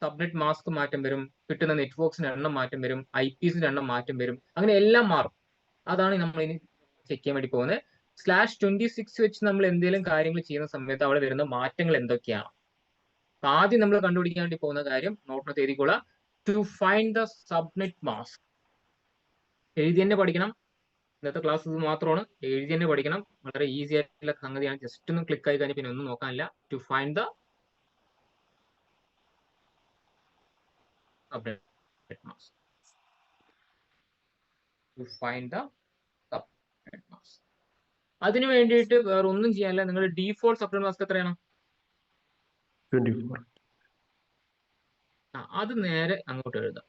A: സബ്നെറ്റ് മാസ്ക് മാറ്റം വരും, കിട്ടുന്ന നെറ്റ്വർക്സിന്റെ എണ്ണം മാറ്റം വരും, IPസിന്റെ എണ്ണം മാറ്റം വരും, അങ്ങനെ എല്ലാം മാറും. അതാണ് നമ്മൾ ഇനി ചെക്ക് ചെയ്യാൻ വേണ്ടി പോകുന്നത്. /26 വെച്ച് നമ്മൾ എന്തെങ്കിലും കാര്യങ്ങൾ ചെയ്യുന്ന സമയത്ത് അവിടെ വരുന്ന മാറ്റങ്ങൾ എന്തൊക്കെയാണ്? ആദ്യം നമ്മൾ കണ്ടുപിടിക്കാൻ വേണ്ടി പോകുന്ന കാര്യം നോട്ടിനകത്ത് എഴുതിക്കൊള്ളാം. To find the subnet mask. എഴുതി തന്നെ പഠിക്കണം. ഇന്നത്തെ ക്ലാസ് ഇത് മാത്രമാണ്. എഴുതി തന്നെ പഠിക്കണം. വളരെ ഈസി ആയിട്ടുള്ള സംഗതിയാണ്. ജസ്റ്റ് ഒന്ന് ക്ലിക്ക് ആയി കഴിഞ്ഞാൽ പിന്നെ ഒന്നും നോക്കാനില്ല. To find the subnet mask. To find the subnet mask. അതിനു വേണ്ടിയിട്ട് വേറെ ഒന്നും ചെയ്യാനില്ല. നിങ്ങളുടെ ഡീഫോൾട്ട് സബ്നെറ്റ് മാസ്ക് എത്രയാണ്?
B: 24.
A: അത് നേരെ അങ്ങോട്ട് എഴുതാം.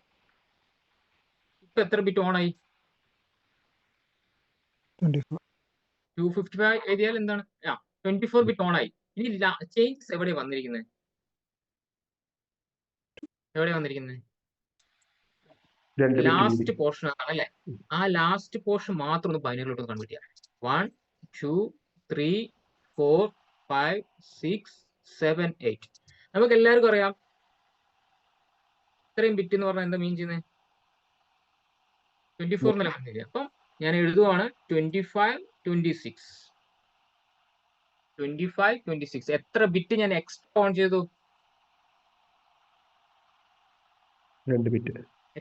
A: ഇപ്പൊ എത്ര ബിറ്റ് ഓൺ ആയി? 255 എഴുതിയാൽ എന്താണ് 24 ബിറ്റ് ഓൺ ആയി. ഇനി ചേഞ്ചസ് എവിടെ വന്നിരിക്കുന്നത്? ലാസ്റ്റ് പോർഷൻ ആണ് അല്ലെ? ആ ലാസ്റ്റ് പോർഷൻ മാത്രം ഒന്ന് ബൈനറിലോട്ട് കൺവേർട്ട് ചെയ്യാം. 1 2 3 4 5 6 7 8. നമുക്ക് എല്ലാവർക്കും അറിയാം ഇത്രയും ബിറ്റ് എന്ന് പറഞ്ഞാൽ എന്താ മീൻ ചെയ്യുന്നത്? 24 എന്നല്ല പറഞ്ഞില്ല. അപ്പം ഞാൻ എഴുതുവാണ് 25 26. 25 26. എത്ര ബിറ്റ് ഞാൻ എക്സ്ട്രാ ഓൺ ചെയ്തു?
B: 2 ബിറ്റ്.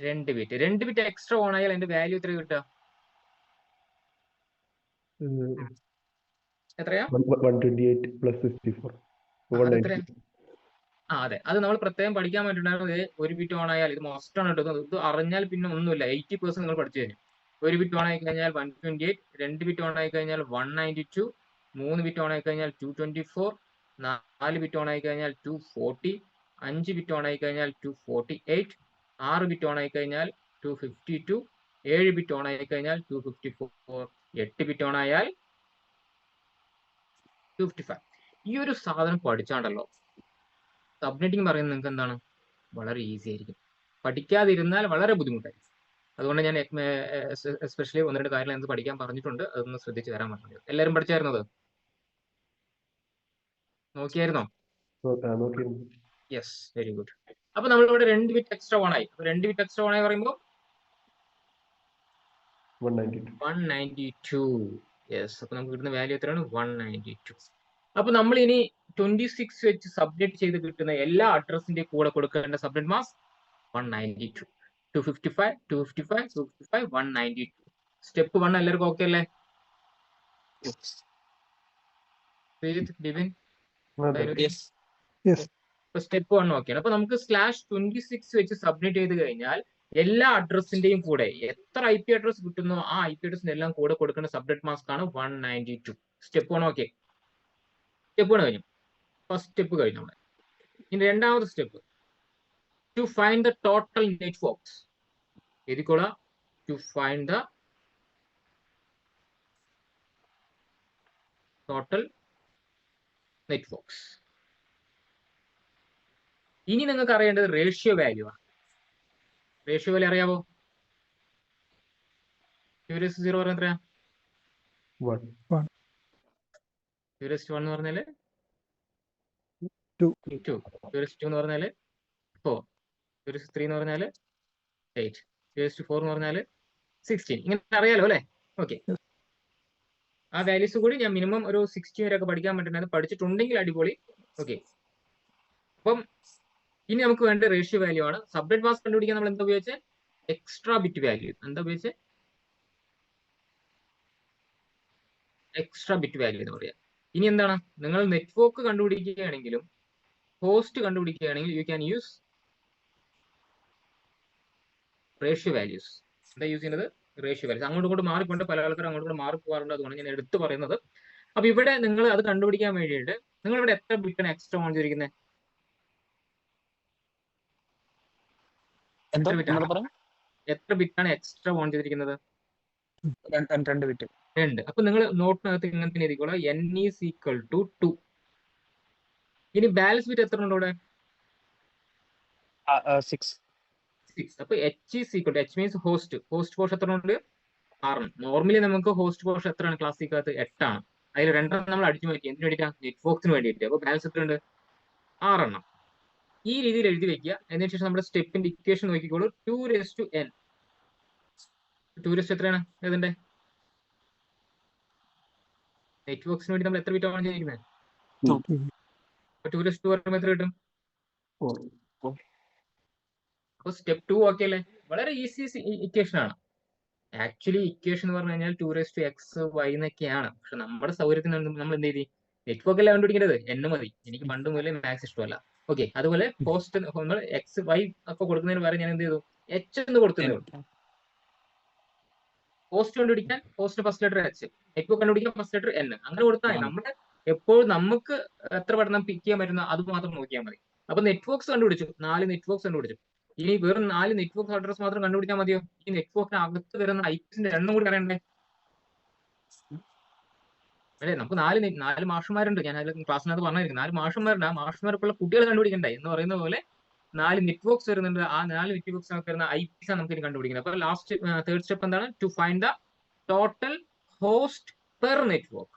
A: 2 ബിറ്റ് എക്സ്ട്രാ ഓൺ ആയാൽ അതിന്റെ വാല്യൂ എത്ര കിട്ടുക? എത്രയാ?
B: 128 പ്ലസ് 64.
A: അതെ, അത് നമ്മൾ പ്രത്യേകം പഠിക്കാൻ പറ്റുന്നത്. ഒരു ബിറ്റ് ഓൺ ആയാൽ ഇത് മസ്റ്റ് ആണ് കേട്ടോ. ഇത് അറിഞ്ഞാൽ പിന്നെ ഒന്നുമില്ല. 80% നിങ്ങൾ പഠിച്ചു കഴിഞ്ഞു. ഒരു ബിറ്റ് ഓൺ ആയി കഴിഞ്ഞാൽ 128, 2 ബിറ്റ് ഓൺ ആയി കഴിഞ്ഞാൽ 192, 3 ബിറ്റ് ഓൺ ആയി കഴിഞ്ഞാൽ 224, 4 ബിറ്റ് ഓൺ ആയി കഴിഞ്ഞാൽ 240, 5 ബിറ്റ് ഓൺ ആയി കഴിഞ്ഞാൽ 248, 6 ബിറ്റ് ഓൺ ആയി കഴിഞ്ഞാൽ 252, 7 ബിറ്റ് ഓൺ ആയി കഴിഞ്ഞാൽ 254, 8 ബിറ്റ് ഓൺ ആയാൽ 255. ഈ ഒരു സാധനം പഠിച്ചാണ്ടല്ലോ സബ്നെറ്റിംഗ് പറയുന്നത് നിങ്ങൾക്ക് എന്താണ്? വളരെ ഈസി ആയിരിക്കും. പഠിക്കാതിരുന്നാൽ വളരെ ബുദ്ധിമുട്ടായിരിക്കും. അതുകൊണ്ട് ഞാൻ എസ്പെഷ്യലി 1-2 കാര്യങ്ങൾ എന്ത് പഠിക്കാൻ പറഞ്ഞിട്ടുണ്ട്, അതൊന്ന് ശ്രദ്ധിച്ച് വരാൻ പറഞ്ഞത്. എല്ലാവരും പഠിച്ചായിരുന്നത്? നോക്കിയായിരുന്നോ? Yes, very good. അപ്പൊ നമ്മളിവിടെ 2 ബിറ്റ് എക്സ്ട്രാ ഓൺ ആയി. 2 ബിറ്റ് എക്സ്ട്രാ ഓൺ ആയി പറയുമ്പോൾ 192. യെസ്, അപ്പൊ നമുക്ക് കിട്ടുന്ന വാല്യൂ എത്രയാണ്? 192. അപ്പൊ നമ്മൾ ഇനി 26 വെച്ച് സബ്നെറ്റ് ചെയ്ത് കിട്ടുന്ന എല്ലാ അഡ്രസ്സിന്റെ കൂടെ കൊടുക്കേണ്ട സബ്നെറ്റ് മാസ്ക് 192. 255, 255, 255, 192. സ്റ്റെപ്പ് 1 എല്ലാവർക്കും ഓക്കെ അല്ലേ? സ്റ്റെപ്പ് 1 ഓക്കെയാണ്. അപ്പൊ നമുക്ക് /26 വെച്ച് സബ്മിറ്റ് ചെയ്ത് കഴിഞ്ഞാൽ എല്ലാ അഡ്രസ്സിന്റെയും കൂടെ എത്ര IP അഡ്രസ് കിട്ടുന്നോ ആ IP അഡ്രസ്സിന്റെ എല്ലാം കൂടെ കൊടുക്കുന്ന സബ്നെറ്റ് മാസ്ക് ആണ് 192. Step 1 okay. സ്റ്റെപ്പ് 1 കഴിഞ്ഞു. ഫസ്റ്റ് സ്റ്റെപ്പ് കഴിഞ്ഞു നമ്മുടെ. ഇനി രണ്ടാമത്തെ step, to find the total networks. എഴുതിക്കോളാം, to find the total networks. ഇനി നിങ്ങൾക്ക് അറിയേണ്ടത് റേഷ്യോ വാല്യൂ ആണ്. റേഷ്യോ വാല്യൂ അറിയാവോ? 2/0 പറഞ്ഞാൽ എത്രയാ? 2/1 എന്ന് പറഞ്ഞാല് 2. 2/2 എന്ന് പറഞ്ഞാല് 4. 2/3 എന്ന് പറഞ്ഞാല് 8. 2/4 എന്ന് പറഞ്ഞാല് 16. ഇങ്ങനെ അറിയാലോ അല്ലെ? ഓക്കെ. ആ വാല്യൂസ് കൂടി ഞാൻ മിനിമം ഒരു 60 വരെ ഒക്കെ പഠിക്കാൻ പറ്റുന്നത് പഠിച്ചിട്ടുണ്ടെങ്കിൽ അടിപൊളി. ഓക്കെ. അപ്പം ഇനി നമുക്ക് വേണ്ട റേഷ്യോ വാല്യൂ ആണ്. സബ്നെറ്റ് മാസ്ക് കണ്ടുപിടിക്കാൻ നമ്മൾ എന്താ ഉപയോഗിച്ചത്? Extra bit value. എന്താ ഉപയോഗിച്ചത്? എക്സ്ട്രാ ബിറ്റ് വാല്യൂ എന്ന് പറയാം. ഇനി എന്താണ്? നിങ്ങൾ നെറ്റ്വർക്ക് കണ്ടുപിടിക്കുകയാണെങ്കിലും ഹോസ്റ്റ് കണ്ടുപിടിക്കുകയാണെങ്കിൽ you can use ratio values. എന്താ യൂസ് ചെയ്യുന്നത്? Ratio values. അങ്ങോട്ടും ഇങ്ങോട്ട് മാറിക്കൊണ്ട് പല ആൾക്കാരും അങ്ങോട്ടും ഇങ്ങോട്ട് മാറി പോകാറുണ്ട്. അതുകൊണ്ട് ഞാൻ എടുത്തു പറയുന്നത്. അപ്പൊ ഇവിടെ നിങ്ങൾ അത് കണ്ടുപിടിക്കാൻ വേണ്ടിയിട്ട് നിങ്ങൾ ഇവിടെ എത്ര ബിറ്റാണ് എക്സ്ട്രാ ഓൺ ചെയ്തിരിക്കുന്നത്? എത്ര ബിറ്റാണ് എക്സ്ട്രാ ഓൺ ചെയ്തിരിക്കുന്നത്?
C: 2 ബിറ്റ്.
A: 2. അപ്പൊ നിങ്ങൾ നോട്ടിനകത്ത് ഇങ്ങനെ എഴുതിക്കോളാം, n is equal to 2. ഇനി ബാലൻസ് ബിറ്റ് എത്ര ഉണ്ട് ഇവിടെ?
C: 6.
A: അപ്പൊ h is equal to, h means host portion എത്ര ഉണ്ട്? 6. നോർമലി നമുക്ക് ഹോസ്റ്റ് പോർഷൻ എത്രയാണ് ക്ലാസ്സിക്കകത്ത്? 8 ആണ്. അതിൽ 2 നമ്മൾ അടിച്ചു മാറ്റി. എന്തിനു വേണ്ടിയിട്ടാ? നെറ്റ്വർക്സിന് വേണ്ടിയിട്ട്. അപ്പൊ ബാലൻസ് എത്ര ഉണ്ട്? 6. ഈ രീതിയിൽ എഴുതി വെക്കുക. അതിന് ശേഷം നമ്മുടെ സ്റ്റെപ്പിന്റെ ഇക്വേഷൻ നോക്കിക്കോളൂ. 2n. 2 എത്രയാണ് ഇതിന്റെ? നെറ്റ്വർക്സിന് വേണ്ടി നമ്മൾ എത്ര ബിറ്റ് ആണ് ചെയ്തിരിക്കുന്നത്? 2 പറയുമ്പോൾ എത്ര കിട്ടും?
B: 4.
A: അപ്പൊ സ്റ്റെപ്പ് 2 ഓക്കെ അല്ലേ? വളരെ ഈസി ഇക്വേഷൻ ആണ്. ആക്ച്വലി ഇക്വേഷൻ എന്ന് പറഞ്ഞു കഴിഞ്ഞാൽ 2x y എന്നൊക്കെയാണ്. പക്ഷെ നമ്മുടെ സൗകര്യത്തിന് നമ്മൾ എന്ത് ചെയ്തി? നെറ്റ്വർക്ക് അല്ല കണ്ടുപിടിക്കേണ്ടത്, n മതി. എനിക്ക് പണ്ട് മുതലേ മാത്സ് ഇഷ്ടമല്ല. ഓക്കെ. അതുപോലെ പോസ്റ്റ് നമ്മൾ x y ഒക്കെ കൊടുക്കുന്നതിന് പകരം ഞാൻ എന്ത് ചെയ്തു? h എന്ന് കൊടുക്കുന്നേ ഉള്ളൂ. പോസ്റ്റ് കണ്ടുപിടിക്കാൻ post first letter h, network കണ്ടുപിടിക്കാൻ ഫസ്റ്റ് ലെറ്റർ n. അങ്ങനെ കൊടുത്താൽ നമ്മുടെ എപ്പോഴും നമുക്ക് എത്ര പെട്ടെന്ന് പിക്ക് ചെയ്യാൻ പറ്റുന്ന അത് മാത്രം നോക്കിയാൽ മതി. അപ്പൊ നെറ്റ്വർക്ക്സ് കണ്ടുപിടിച്ചു, 4 നെറ്റ്വർക്ക്സ് കണ്ടുപിടിച്ചു. ഇനി വെറും 4 നെറ്റ്വർക്ക് അഡ്രസ് മാത്രം കണ്ടുപിടിച്ചാൽ മതിയോ? ഈ നെറ്റ്വർക്കിന് അകത്ത് വരുന്ന IPസിന്റെ എണ്ണം കൂടി അറിയണ്ടേ? അല്ലെ? നമുക്ക് നാല് മാഷന്മാരുണ്ട്. ഞാൻ അതിൽ ക്ലാസ്സിനകത്ത് പറഞ്ഞിരിക്കും 4 മാഷന്മാരുണ്ട്. ആ മാഷന്മാർക്കുള്ള കുട്ടികൾ കണ്ടുപിടിക്കണ്ടേ എന്ന് പറയുന്ന പോലെ 4 നെറ്റ്വർക്ക്സ് വരുന്നുണ്ട്. ആ 4 നെറ്റ്വർക്ക്സ് വരുന്ന IPs ആണ് നമുക്ക് ഇനി കണ്ടുപിടിക്കുന്നത്. അപ്പൊ ലാസ്റ്റ് തേർഡ് സ്റ്റെപ്പ് എന്താണ്? To find the total host per network.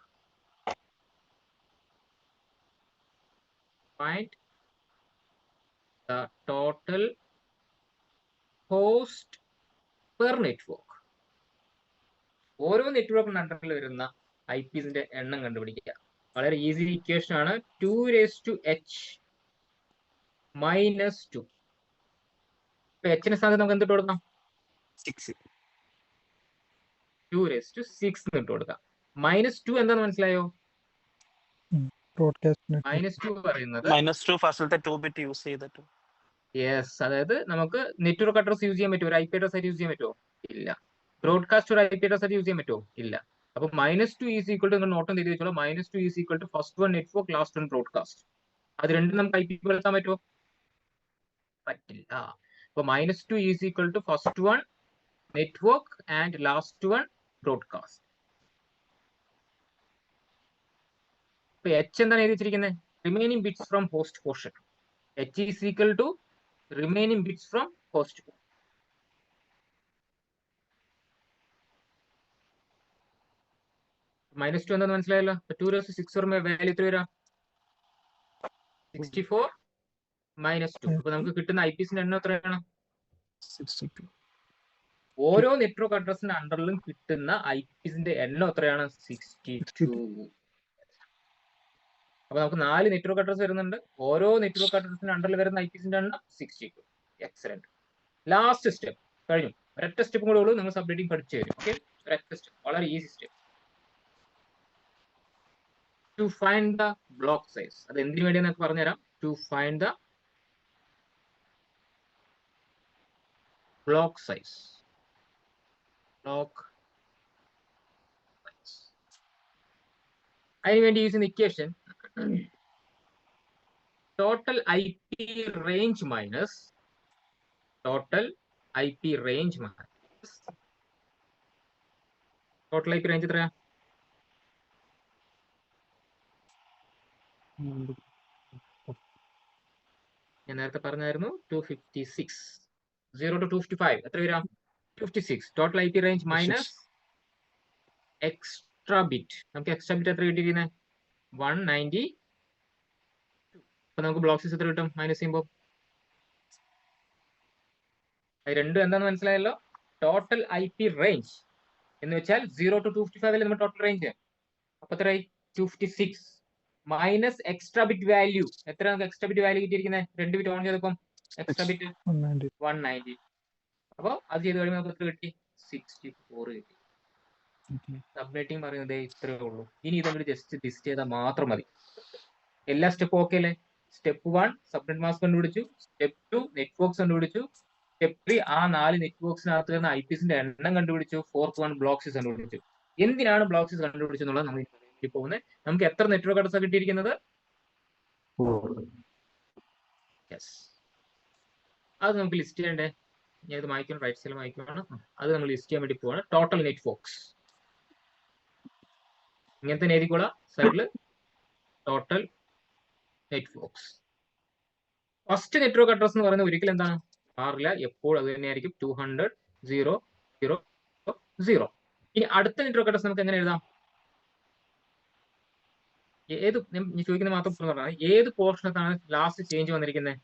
A: Find the total host per network. ഓരോ നെറ്റ്വർക്കിന്റെ അണ്ടറിൽ വരുന്ന IPസിന്റെ എണ്ണം കണ്ടുപിടിക്കുക. വളരെ ഈസി ഇക്വേഷൻ ആണ്. 2h minus 2. ഇപ്പൊ എച്ചിന്റെ സ്ഥാനത്ത് നമുക്ക് എന്തിട്ട് കൊടുക്കാം?
C: 6.
A: 2/6 ഇട്ട് കൊടുക്കാം. -2 എന്താന്ന് മനസ്സിലായോ? -2 പറയുന്നത്
C: -2 ഫസ്റ്റിലത്തെ 2 ബിറ്റ് യൂസ് ചെയ്തിട്ട്.
A: യെസ്, അതായത് നമുക്ക് നെറ്റ്വർക്ക് അഡ്രസ് യൂസ് ചെയ്യാൻ പറ്റുമോ? ഒരു IP അഡ്രസ് ആയിട്ട് യൂസ് ചെയ്യാൻ പറ്റുമോ? ഇല്ല. ബ്രോഡ്കാസ്റ്റ് ഒരു IP അഡ്രസ് ആയിട്ട് യൂസ് ചെയ്യാൻ പറ്റുമോ? ഇല്ല. അപ്പൊ -2 ഈസ് ഈക്വൽ ടു, നിങ്ങൾ നോട്ടം ചെയ്ത് വെച്ചോളൂ, -2 is equal to first one network, last one broadcast. അത് രണ്ടും നമുക്ക് IP എടുക്കാൻ പറ്റുമോ? പറ്റില്ല. അപ്പൊ -2 is equal to first one network and last one broadcast. ഇപ്പൊ H എന്താണ് എഴുതി വെച്ചിരിക്കുന്നത്? Remaining bits from host portion. H is equal to remaining bits from host. -2 എന്താന്ന് മനസ്സിലായല്ലോ? 2/6 വരുമ്പോ വാല്യൂ എത്ര വരാം? 64 -2. അപ്പൊ നമുക്ക് കിട്ടുന്ന IPസിന്റെ എണ്ണം എത്രയാണ്?
C: 62.
A: ഓരോ നെറ്റ്വർക്ക് അഡ്രസ്സിന്റെ അണ്ടറിലും കിട്ടുന്ന IPസിന്റെ എണ്ണം എത്രയാണ്? 62. അപ്പൊ നമുക്ക് 4 നെറ്റ്വർക്ക് അഡ്രസ് വരുന്നുണ്ട്. ഓരോ നെറ്റ്വർക്ക് അഡ്രസ്സിന്റെ അണ്ടറിൽ വരുന്ന IPസിന്റെ എണ്ണം 62. എക്സലന്റ്. ലാസ്റ്റ് സ്റ്റെപ്പ് കഴിഞ്ഞു. ഒരൊറ്റ സ്റ്റെപ്പ് കൂടെ ഉള്ളൂ, നിങ്ങൾ സബ്നേറ്റിംഗ് പഠിച്ചു തരും. ഓക്കെ, ഒരൊറ്റ സ്റ്റെപ്പ്, വളരെ easy step. To find the block size. അത് എന്തിനു വേണ്ടി നമുക്ക് പറഞ്ഞുതരാം. To find the block size. Block size അതിനുവേണ്ടി യൂസ് ചെയ്യുന്ന equation total IP range minus total IP range minus total IP range എത്രയാ? ഞാൻ നേരത്തെ പറഞ്ഞായിരുന്നു 256. 0 to 255 എത്ര വരാം? 256. Total IP range minus extra bit. നമുക്ക് എക്സ്ട്രാ ബിറ്റ് എത്ര കിട്ടിയിരിക്കുന്നത്? 192. അപ്പൊ നമുക്ക് ബ്ലോക്ക് സൈസ് എത്ര കിട്ടും മൈനസ് ചെയ്യുമ്പോൾ? അത് രണ്ടും എന്താന്ന് മനസ്സിലായല്ലോ? ടോട്ടൽ IP range എന്ന് വെച്ചാൽ 0 to 255 അല്ലേ നമ്മുടെ ടോട്ടൽ റേഞ്ച്. അപ്പൊ എത്രയായി? 256 മൈനസ് എക്സ്ട്രാ ബിറ്റ് വാല്യൂ. എത്ര നമുക്ക് എക്സ്ട്രാ ബിറ്റ് വാല്യൂ കിട്ടിയിരിക്കുന്നത്? 2 ബിറ്റ് ഓൺ ചെയ്തപ്പം എക്സ്ട്രാ ബിറ്റ് 190. അപ്പൊ അത് ചെയ്ത് കഴിയുമ്പോൾ നമുക്ക് എത്ര കിട്ടി? 64 കിട്ടി. സബ്നേറ്റിംഗ് പറയുന്നത് ഇത്രേ ഉള്ളൂ. ഇനി ഇതങ്ങോട്ട് ജസ്റ്റ് ലിസ്റ്റ് ചെയ്താൽ മാത്രം മതി. എല്ലാ സ്റ്റെപ്പും ഓക്കെ അല്ലേ? സ്റ്റെപ്പ് 1 സബ്നെറ്റ് മാസ്ക് കണ്ടുപിടിച്ചു. സ്റ്റെപ്പ് 2 നെറ്റ്വർക്ക്സ് കണ്ടുപിടിച്ചു. സ്റ്റെപ്പ് 3 ആ 4 നെറ്റ്വർക്സിനകത്ത് വരുന്ന IPസിന്റെ എണ്ണം കണ്ടുപിടിച്ചു. ഫോർത്ത് 1 ബ്ലോക്ക് സൈസ് കണ്ടുപിടിച്ചു. എന്തിനാണ് ബ്ലോക്ക് സൈസ് കണ്ടുപിടിച്ചെന്നുള്ളത് നമ്മൾ പോകുന്നത്. നമുക്ക് എത്ര നെറ്റ്വർക്ക് അഡ്രസ് കിട്ടിയിരിക്കുന്നത്?
B: 4.
A: യെസ്, അത് നമുക്ക് ലിസ്റ്റ് ചെയ്യണ്ടേ? ഞാൻ ഇത് മായ്ക്കണം, റൈറ്റ് സൈഡിൽ മായ്ക്കണം. അത് നമ്മൾ ലിസ്റ്റ് ചെയ്യാൻ വേണ്ടി പോവാണ്. ടോട്ടൽ നെറ്റ്വർക്ക്സ് ഇങ്ങനത്തെ എഴുതിക്കോളാ സൈഡില്. Total networks. First network address എന്ന് പറയുന്നത് ഒരിക്കലും എന്താണ് മാറില്ല, എപ്പോഴും അത് തന്നെയായിരിക്കും 200.0.0.0. ഇനി അടുത്ത നെറ്റ്വർക്ക് അഡ്രസ് നമുക്ക് എങ്ങനെ എഴുതാം? ഏത് ചോദിക്കുന്നത് മാത്രം പറഞ്ഞാൽ ഏത് പോർഷനത്താണ് ലാസ്റ്റ് ചേഞ്ച് വന്നിരിക്കുന്നത്?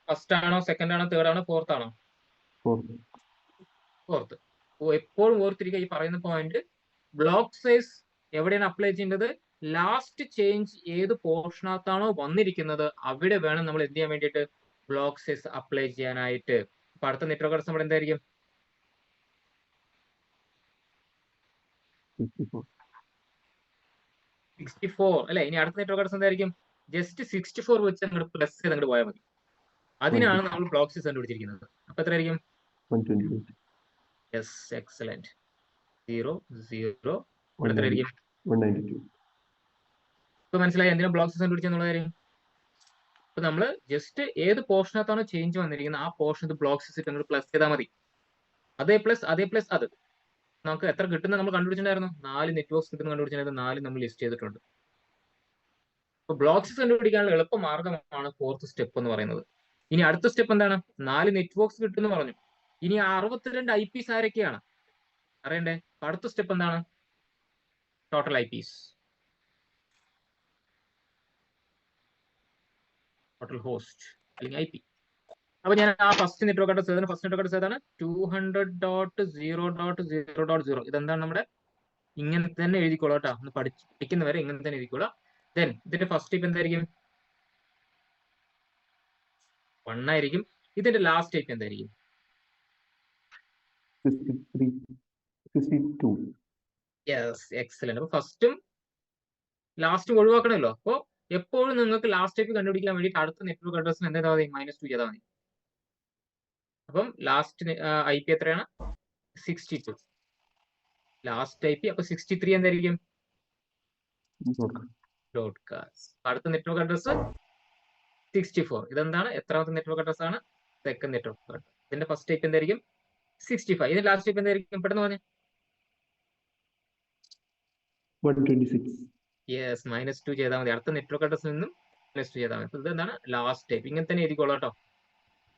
A: ഫസ്റ്റ് ആണോ, സെക്കൻഡ് ആണോ, തേർഡ് ആണോ, ഫോർത്ത് ആണോ?
B: 4.
A: ഫോർത്ത്. എപ്പോഴും ഓർത്തിരിക്കുക ഈ പറയുന്ന പോയിന്റ്. ബ്ലോക്ക് സൈസ് എവിടെയാണ് അപ്ലൈ ചെയ്യേണ്ടത്? ലാസ്റ്റ് ചേഞ്ച് ഏത് പോർഷനകത്താണോ വന്നിരിക്കുന്നത് അവിടെ വേണം നമ്മൾ എന്ത് ചെയ്യാൻ വേണ്ടിയിട്ട് ബ്ലോക്ക് സൈസ് അപ്ലൈ ചെയ്യാനായിട്ട്. അപ്പൊ അടുത്ത നെറ്റ്വർക്ക് അഡ്രസ് നമ്മുടെ എന്തായിരിക്കും? 64 അല്ലെ? ഇനി അടുത്ത നെറ്റ്വർക്ക് അഡ്രസ് എന്തായിരിക്കും? ജസ്റ്റ് 64 വെച്ച് അങ്ങോട്ട് പ്ലസ് ചെയ്ത് അങ്ങോട്ട് പോയാൽ മതി. അതിനാണ് നമ്മൾ ബ്ലോക്ക് സൈസ് കണ്ടുപിടിച്ചിരിക്കുന്നത്. അപ്പൊ എത്രയായിരിക്കും?
B: 128.
A: Yes, excellent. 0 0 എത്രയായിരിക്കും?
B: 192.
A: ഇപ്പൊ മനസ്സിലായി എന്തിനാ ബ്ലോക്ക് സൈസ് കണ്ടുപിടിച്ചെന്നുള്ള കാര്യം? അപ്പൊ നമ്മള് ജസ്റ്റ് ഏത് പോർഷനകത്താണോ ചേഞ്ച് വന്നിരിക്കുന്നത് ആ പോർഷൻ ബ്ലോക്ക് സൈസ് അങ്ങോട്ട് പ്ലസ് ചെയ്താൽ മതി. അതേ പ്ലസ് അത് നമുക്ക് എത്ര കിട്ടുന്ന നമ്മൾ കണ്ടുപിടിച്ചിട്ടുണ്ടായിരുന്നു, 4 നെറ്റ്വർക്ക്സ് കിട്ടുന്ന കണ്ടുപിടിച്ചിട്ടുണ്ടായിരുന്നു, 4 നമ്മൾ ലിസ്റ്റ് ചെയ്തിട്ടുണ്ട്. അപ്പൊ ബ്ലോക്സ് കണ്ടുപിടിക്കാനുള്ള എളുപ്പ മാർഗമാണ് 4th സ്റ്റെപ്പ് എന്ന് പറയുന്നത്. ഇനി അടുത്ത സ്റ്റെപ്പ് എന്താണ്? 4 നെറ്റ്വർക്ക്സ് കിട്ടുമെന്ന് പറഞ്ഞു. ഇനി 62 IPs ആരൊക്കെയാണ് അറിയണ്ടേ? അടുത്ത സ്റ്റെപ്പ് എന്താണ്? ടോട്ടൽ IPs, ടോട്ടൽ ഹോസ്റ്റ് അല്ലെങ്കിൽ IP. അപ്പൊ ഞാൻ ആ ഫസ്റ്റ് നെറ്റ്വർക്ക് അഡ്രസ് ഏതാണ്? ഫസ്റ്റ് നെറ്റ്വർക്ക് അഡ്രസ് ഏതാണ്? 200.0.0.0. ഇതെന്താണ് നമ്മുടെ ഇങ്ങനെ തന്നെ എഴുതിക്കോളാം കേട്ടോ. ഒന്ന് പഠിക്കുന്നവരെ ഇങ്ങനെ തന്നെ എഴുതിക്കോളാം. ദെൻ ഇതിന്റെ ഫസ്റ്റ് ടൈപ്പ് എന്തായിരിക്കും? 1 ആയിരിക്കും. ഇതിന്റെ ലാസ്റ്റ് ടൈപ്പ് എന്തായിരിക്കും?
B: 62.
A: Yes, excellent. അപ്പൊ ഫസ്റ്റും ലാസ്റ്റും ഒഴിവാക്കണമല്ലോ. അപ്പോൾ എപ്പോഴും നിങ്ങൾക്ക് ലാസ്റ്റ് ടൈപ്പ് കണ്ടുപിടിക്കാൻ വേണ്ടി അടുത്ത നെറ്റ്വർക്ക് അഡ്രസ്സിന് എന്താ മതി? -2 ചെയ്താൽ മതി. അപ്പം ലാസ്റ്റ് IP എത്രയാണ്? 62. ലാസ്റ്റ് IP അപ്പൊ 63 എന്തായിരിക്കും? ബ്രോഡ്കാസ്റ്റ്. അടുത്ത നെറ്റ്വർക്ക് അഡ്രസ് 64. ഇതെന്താണ്? എത്രാമത്തെ നെറ്റ്വർക്ക് അഡ്രസ് ആണ്? Second network address. ഇതിന്റെ ഫസ്റ്റ് ടൈപ്പ് എന്തായിരിക്കും? 65. ഇതിന്റെ ലാസ്റ്റ് ടൈപ്പ് എന്തായിരിക്കും? പെട്ടെന്ന് പറഞ്ഞേ.
B: 126.
A: യെസ്, -2 ചെയ്താൽ മതി. അടുത്ത നെറ്റ്വർക്ക് അഡ്രസ്സിൽ നിന്നും -2 ചെയ്താൽ മതി. ഇത് എന്താണ്? Last type. ഇങ്ങനെ തന്നെ എഴുതിക്കോളാം കേട്ടോ.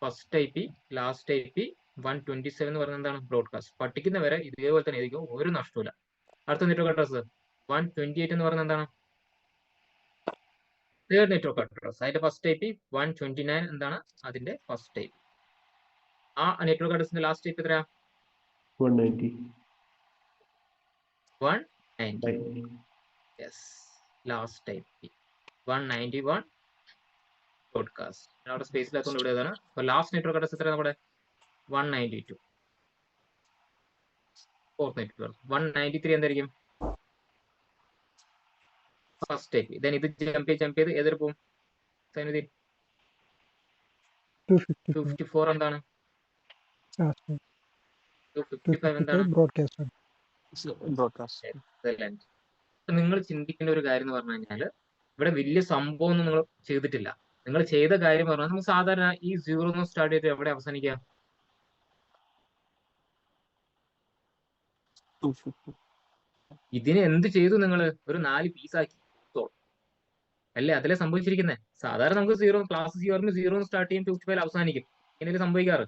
A: ഫസ്റ്റ് IP, ലാസ്റ്റ് IP, 127 എന്ന് പറയുന്നത് എന്താണ്? ബ്രോഡ്കാസ്റ്റ്. പഠിക്കുന്നവരെ ഇതേപോലെ തന്നെ എഴുതിക്കും, ഒരു നഷ്ടമില്ല. അടുത്ത നെറ്റ്വർക്ക് അഡ്രസ് 128 എന്ന് പറയുന്നത് എന്താണ്? Third network address. അതിന്റെ ഫസ്റ്റ് IP 129 എന്താണ്? അതിന്റെ ഫസ്റ്റ് IP. ആ നെറ്റ്വർക്ക് അഡ്രസ്സിന്റെ ലാസ്റ്റ് ടൈപ്പ് എത്രയാ?
B: 190.
A: 190. Yes, last type 191 broadcast. അവിടെ സ്പേസിലാത്തോണ്ട് ഇവിടെ ഏതാണ്? അപ്പൊ ലാസ്റ്റ് നെറ്റ്വർക്ക് അഡ്രസ് എത്ര നമ്മുടെ? 192. ഫോർത്ത് നെറ്റ്വർക്ക് 193 എന്തായിരിക്കും? First type. ദെൻ ഇത് ജമ്പ് ചെയ്ത് ഏതൊരു പോകും? 254 എന്താണ്? 255 എന്താണ്?
D: ബ്രോഡ്കാസ്റ്റ്.
C: ബ്രോഡ്കാസ്റ്റ്.
A: നിങ്ങൾ ചിന്തിക്കേണ്ട ഒരു കാര്യം എന്ന് പറഞ്ഞു കഴിഞ്ഞാൽ ഇവിടെ വലിയ സംഭവം ഒന്നും നിങ്ങൾ ചെയ്തിട്ടില്ല. നിങ്ങൾ ചെയ്ത കാര്യം പറഞ്ഞാൽ നമുക്ക് സാധാരണ ഈ 0 സ്റ്റാർട്ട് ചെയ്തിട്ട് എവിടെ അവസാനിക്കാം? ഇതിനെ എന്ത് ചെയ്തു? നിങ്ങൾ ഒരു 4 പീസാക്കി അല്ലേ? അതിലെ സംഭവിച്ചിരിക്കുന്നത്. സാധാരണ നമുക്ക് ക്ലാസ് 0 സ്റ്റാർട്ട് ചെയ്യും, 55 അവസാനിക്കും. ഇങ്ങനെയല്ലേ സംഭവിക്കാറ്.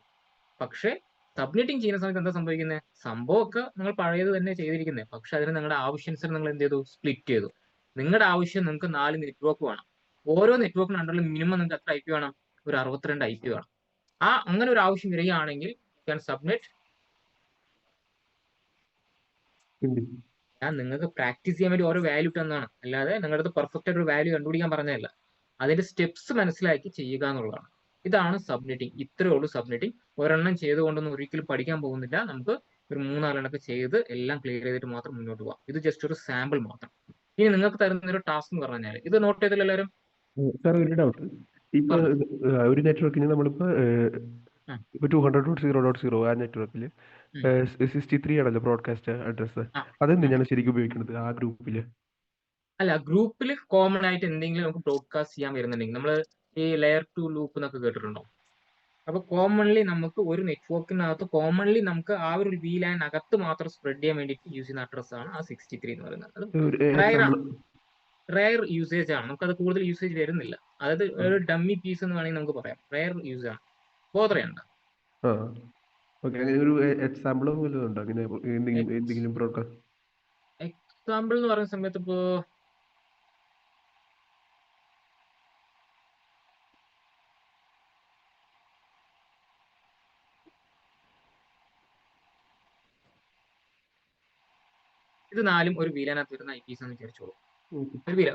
A: പക്ഷെ സബ്മിറ്റിംഗ് ചെയ്യുന്ന സമയത്ത് എന്താ സംഭവിക്കുന്നത്? സംഭവമൊക്കെ നിങ്ങൾ പഴയത് തന്നെ ചെയ്തിരിക്കുന്നത്. പക്ഷെ അതിന് നിങ്ങളുടെ ആവശ്യാനുസരണം നിങ്ങൾ എന്ത് ചെയ്തു? സ്പ്ലിറ്റ് ചെയ്തു. നിങ്ങളുടെ ആവശ്യം നിങ്ങൾക്ക് 4 നെറ്റ്വർക്ക് വേണം. ഓരോ നെറ്റ്വർക്കിന് അണ്ടറിൽ മിനിമം നിങ്ങൾക്ക് എത്ര IP വേണം? ഒരു 62 IP വേണം. അങ്ങനെ ഒരു ആവശ്യം വരികയാണെങ്കിൽ ക്യാൻ സബ്മിറ്റ്. ഞാൻ നിങ്ങൾക്ക് പ്രാക്ടീസ് ചെയ്യാൻ വേണ്ടി ഓരോ വാല്യൂ ഇട്ടെന്നാണ്, അല്ലാതെ നിങ്ങളുടെ അടുത്ത് പെർഫെക്റ്റ് ആയിട്ട് ഒരു വാല്യൂ കണ്ടുപിടിക്കാൻ പറഞ്ഞതല്ല. അതിന്റെ സ്റ്റെപ്സ് മനസ്സിലാക്കി ചെയ്യുക എന്നുള്ളതാണ്. ഇതാണ് സബ്മിറ്റിംഗ്. ഇത്രയേ ഉള്ളൂ സബ്മിറ്റിംഗ്. ഒരെണ്ണം ചെയ്തുകൊണ്ടൊന്നും ഒരിക്കലും പഠിക്കാൻ പോകുന്നില്ല. നമുക്ക് ഒരു 3-4 ചെയ്ത് എല്ലാം ക്ലിയർ ചെയ്തിട്ട് മാത്രം മുന്നോട്ട് പോകാം. ഇത് ജസ്റ്റ് ഒരു സാമ്പിൾ മാത്രം. ഇനി നിങ്ങൾക്ക് തരുന്ന ഒരു ടാസ്ക് എന്ന് പറഞ്ഞാൽ ഇത് നോട്ട് ചെയ്തില്ല എല്ലാവരും?
B: സാർ ഒരു ഡൗട്ട്. ഇപ്പൊ ഒരു നെറ്റ്വർക്കിന് നമ്മളിപ്പോ 200.0.0 ആ നെറ്റ്വർക്കിൽ 63 ആണല്ലോ ബ്രോഡ്കാസ്റ്റ് അഡ്രസ്. അതെന്തിനാണ് ശരിക്കും ഉപയോഗിക്കുന്നത് ആ ഗ്രൂപ്പില്?
A: അല്ല, ഗ്രൂപ്പിൽ കോമൺ ആയിട്ട് എന്തെങ്കിലും നമുക്ക് ബ്രോഡ്കാസ്റ്റ് ചെയ്യാൻ വരുന്നുണ്ടെങ്കിൽ നമ്മൾ ഈ ലെയർ 2 ലൂപ്പ് എന്നൊക്കെ കേട്ടിട്ടുണ്ടോ? അപ്പൊ കോമൺലി നമുക്ക് ഒരു നെറ്റ്വർക്കിനകത്ത് കോമൺലി നമുക്ക് ആ ഒരു VLAN അകത്ത് മാത്രം സ്പ്രെഡ് ചെയ്യാൻ വേണ്ടിയിട്ട് യൂസ് ചെയ്യുന്ന അഡ്രസ് ആണ് ആ 63 എന്ന് പറയുന്നത്. അത് റയർ യൂസേജ് ആണ്. നമുക്കത് കൂടുതൽ യൂസേജ് വരുന്നില്ല. അതായത് ഒരു ഡമ്മി പീസ് എന്ന് വേണമെങ്കിൽ നമുക്ക് പറയാം. റയർ യൂസ് ആണ്. ബോധറയുണ്ട്.
B: ഒരു എക്സാമ്പിൾ ഉണ്ടോ അങ്ങനെ എന്തെങ്കിലും ബ്രോഡ്കാസ്റ്റ്?
A: എക്സാമ്പിൾ എന്ന് പറയുന്ന സമയത്ത് ഇപ്പോ ഇത് 4 ഒരു VLAN-അകത്ത് വരുന്ന IPs എന്ന് വിചാരിച്ചോളൂ.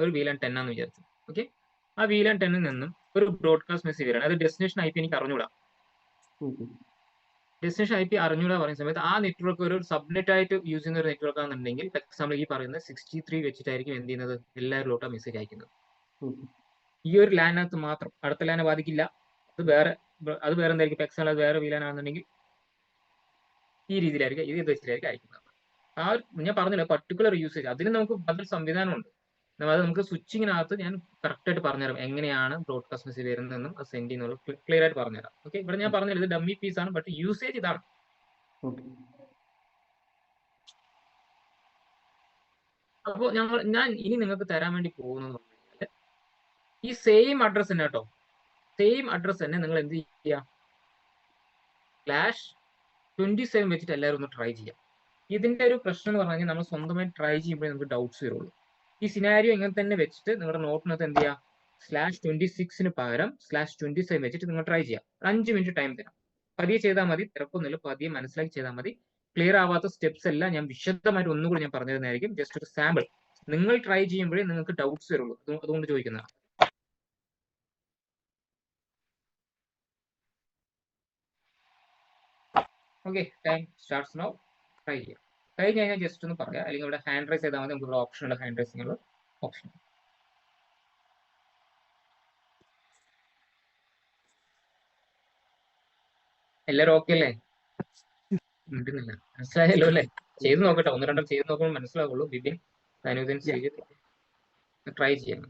A: ഒരു VLAN 10 ആണെന്ന് വിചാരിച്ചു. ഓക്കെ, ആ VLAN 10 നിന്നും ഒരു ബ്രോഡ്കാസ്റ്റ് മെസ്സേജ് വരികയാണ്. അത് ഡെസ്റ്റിനേഷൻ IP എനിക്ക് അറിഞ്ഞൂടാ. ഡെസ്റ്റിനേഷൻ IP അറിഞ്ഞൂടാ പറയുന്ന സമയത്ത് ആ നെറ്റ്വർക്ക് ഒരു സബ്നെറ്റ് ആയിട്ട് യൂസ് ചെയ്യുന്ന ഒരു നെറ്റ്വർക്ക് ആണെന്നുണ്ടെങ്കിൽ എക്സാമ്പിൾ ഈ പറയുന്നത് 63 വെച്ചിട്ടായിരിക്കും എന്ത് ചെയ്യുന്നത്? എല്ലാവരിലോട്ടാ മെസ്സേജ് അയക്കുന്നത്. ഈ ഒരു ലാനകത്ത് മാത്രം, അടുത്ത ലാനെ ബാധിക്കില്ല. അത് വേറെ എന്തായിരിക്കും? എക്സാമ്പിൾ അത് വേറെ VLAN ആണെന്നുണ്ടെങ്കിൽ ഈ രീതിയിലായിരിക്കും, ഇത് വെച്ചിട്ടായിരിക്കും അയക്കുന്നത്. ഞാൻ പറഞ്ഞില്ല, പർട്ടിക്കുലർ യൂസേജ് അതിന് നമുക്ക് പല സംവിധാനമുണ്ട്. അത് നമുക്ക് സ്വിച്ചിങ്ങിനകത്ത് ഞാൻ കറക്റ്റ് ആയിട്ട് പറഞ്ഞുതരാം എങ്ങനെയാണ് ബ്രോഡ്കാസ്റ്റ് മെസ്സേജ് വരുന്നതെന്നും അത് സെൻഡ് ചെയ്യുന്നത് ക്ലിയർ ആയിട്ട് പറഞ്ഞുതരാം. ഓക്കെ, ഇവിടെ ഞാൻ പറഞ്ഞത് ഇത് ഡമ്മി പീസ് ആണ്, ബട്ട് യൂസേജ് ഇതാണ്. അപ്പോൾ ഞാൻ ഇനി നിങ്ങൾക്ക് തരാൻ വേണ്ടി പോകുന്നത് ഈ സെയിം അഡ്രസ് തന്നെ കേട്ടോ, സെയിം അഡ്രസ് തന്നെ നിങ്ങൾ എന്ത് ചെയ്യുക, /27 വെച്ചിട്ട് എല്ലാവരും ഒന്ന് ട്രൈ ചെയ്യാം. ഇതിന്റെ ഒരു പ്രശ്നം എന്ന് പറഞ്ഞു കഴിഞ്ഞാൽ നമ്മൾ സ്വന്തമായി ട്രൈ ചെയ്യുമ്പോഴേ നമുക്ക് ഡൗട്ട്സ് വരുള്ളൂ. ഈ സിനാരിയോ ഇങ്ങനെ തന്നെ വെച്ചിട്ട് നിങ്ങളുടെ നോട്ടിനകത്ത് എന്ത് ചെയ്യുക, /26 പകരം /27 വെച്ചിട്ട് നിങ്ങൾ ട്രൈ ചെയ്യാം. 5 മിനിറ്റ് ടൈം തരാം. പതിയെ ചെയ്താൽ മതി, തിരക്കൊന്നുമില്ല, പതിയെ മനസ്സിലാക്കി ചെയ്താൽ മതി. ക്ലിയർ ആവാത്ത സ്റ്റെപ്സ് എല്ലാം ഞാൻ വിശദമായിട്ട് ഒന്നുകൂടി ഞാൻ പറഞ്ഞു തരുന്നതായിരിക്കും. ജസ്റ്റ് ഒരു സാമ്പിൾ. നിങ്ങൾ ട്രൈ ചെയ്യുമ്പോഴേ നിങ്ങൾക്ക് ഡൗട്ട്സ് വരുള്ളൂ, അതുകൊണ്ട് ചോദിക്കുന്നതാണ്. Okay, time starts now. Try ചെയ്യാം. കഴിഞ്ഞ് കഴിഞ്ഞാൽ ജസ്റ്റ് ഒന്ന് പറയാം, അല്ലെങ്കിൽ ഇവിടെ ഹാൻഡ് റൈസ് ചെയ്താൽ മതി. നമുക്ക് ഇവിടെ ഓപ്ഷൻ ഉണ്ട്, ഹാൻഡ് റൈസിംഗ് ഓപ്ഷൻ. എല്ലാവരും ഓക്കെ അല്ലേ? മിണ്ടുന്നില്ല, മനസ്സിലായല്ലോ അല്ലേ? ചെയ്ത് നോക്കട്ടെ, 1-2 ചെയ്ത് നോക്കുമ്പോൾ മനസ്സിലാവുള്ളൂ. ബിബിൻ, അനുദിൻ ചെയ്ത് ട്രൈ ചെയ്യാം.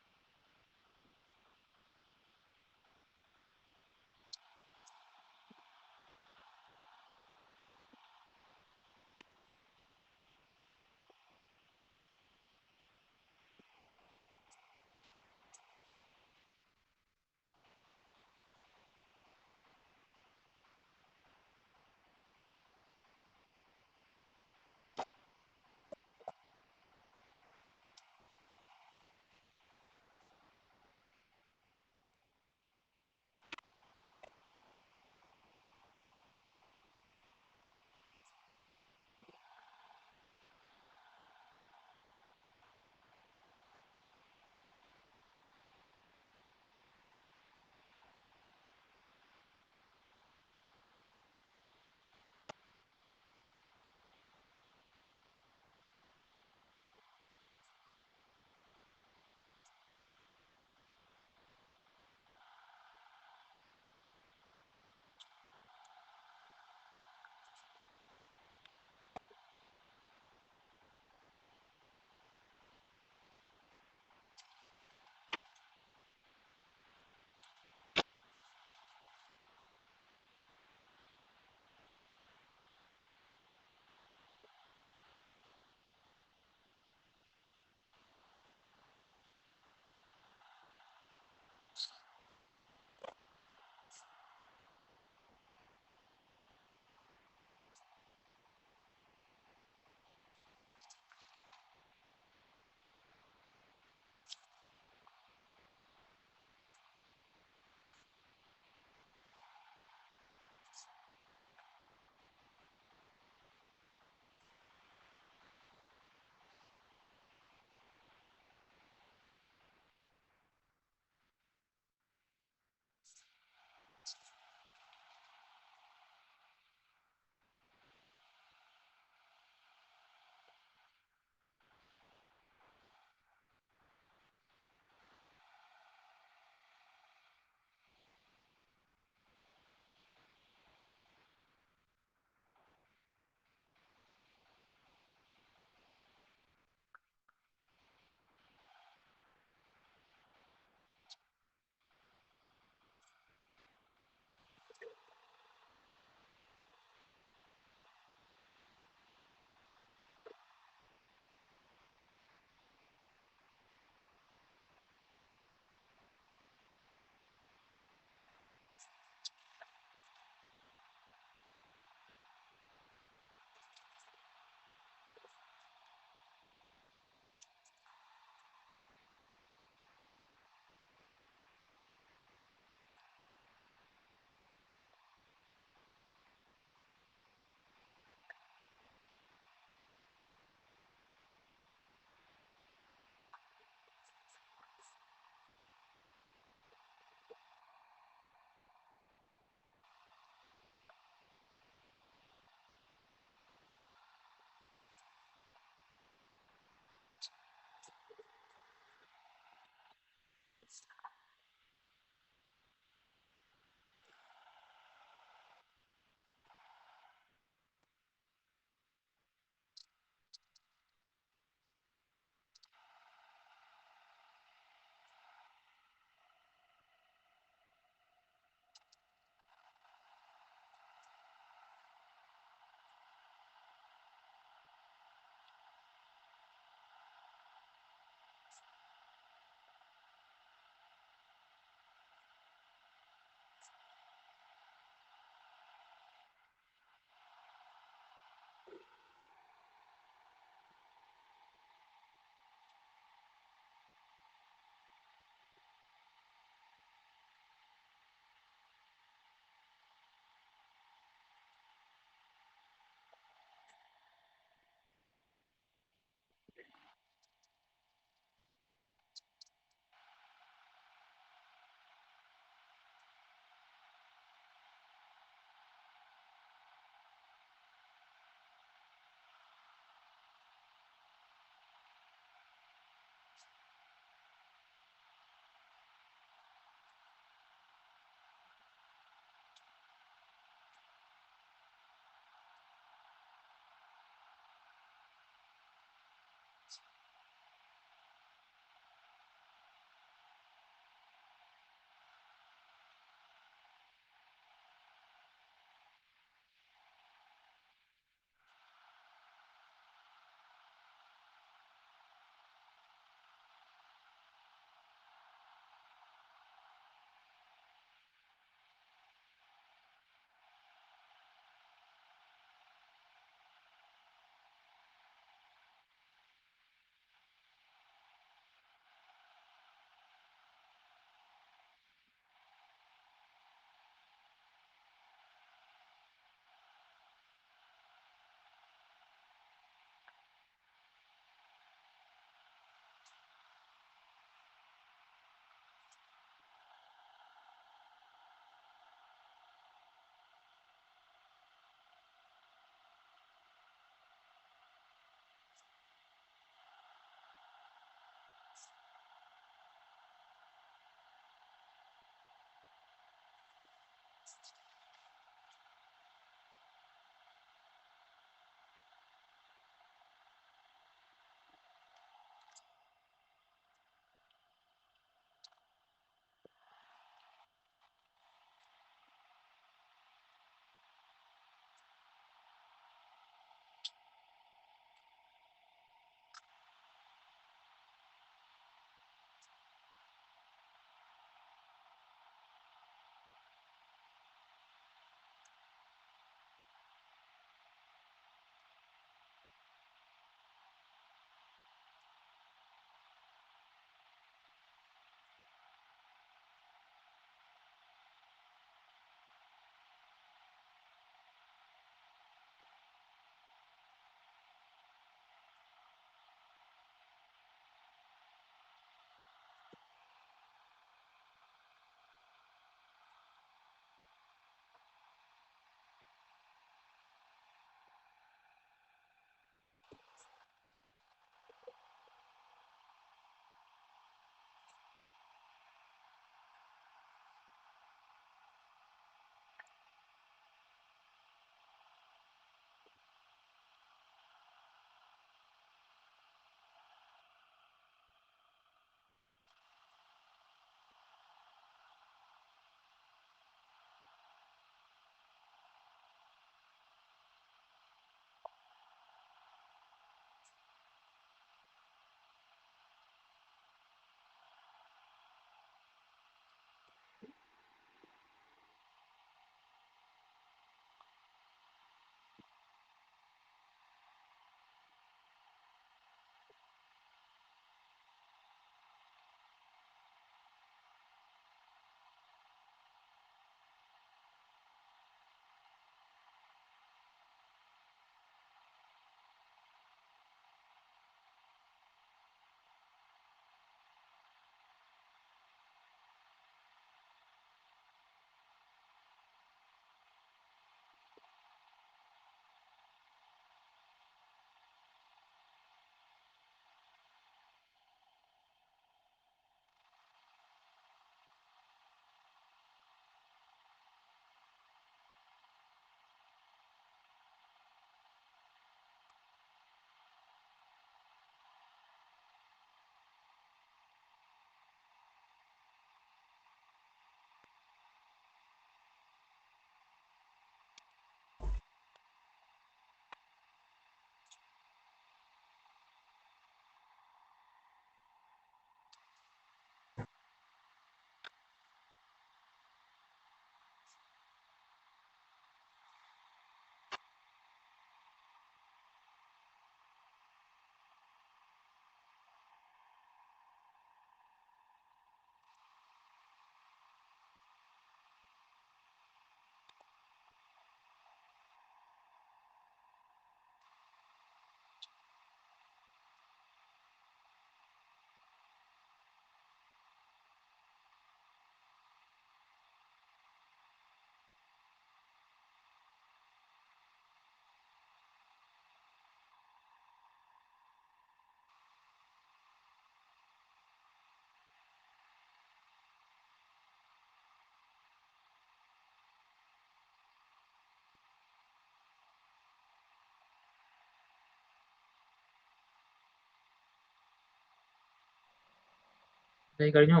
A: കഴിഞ്ഞോ?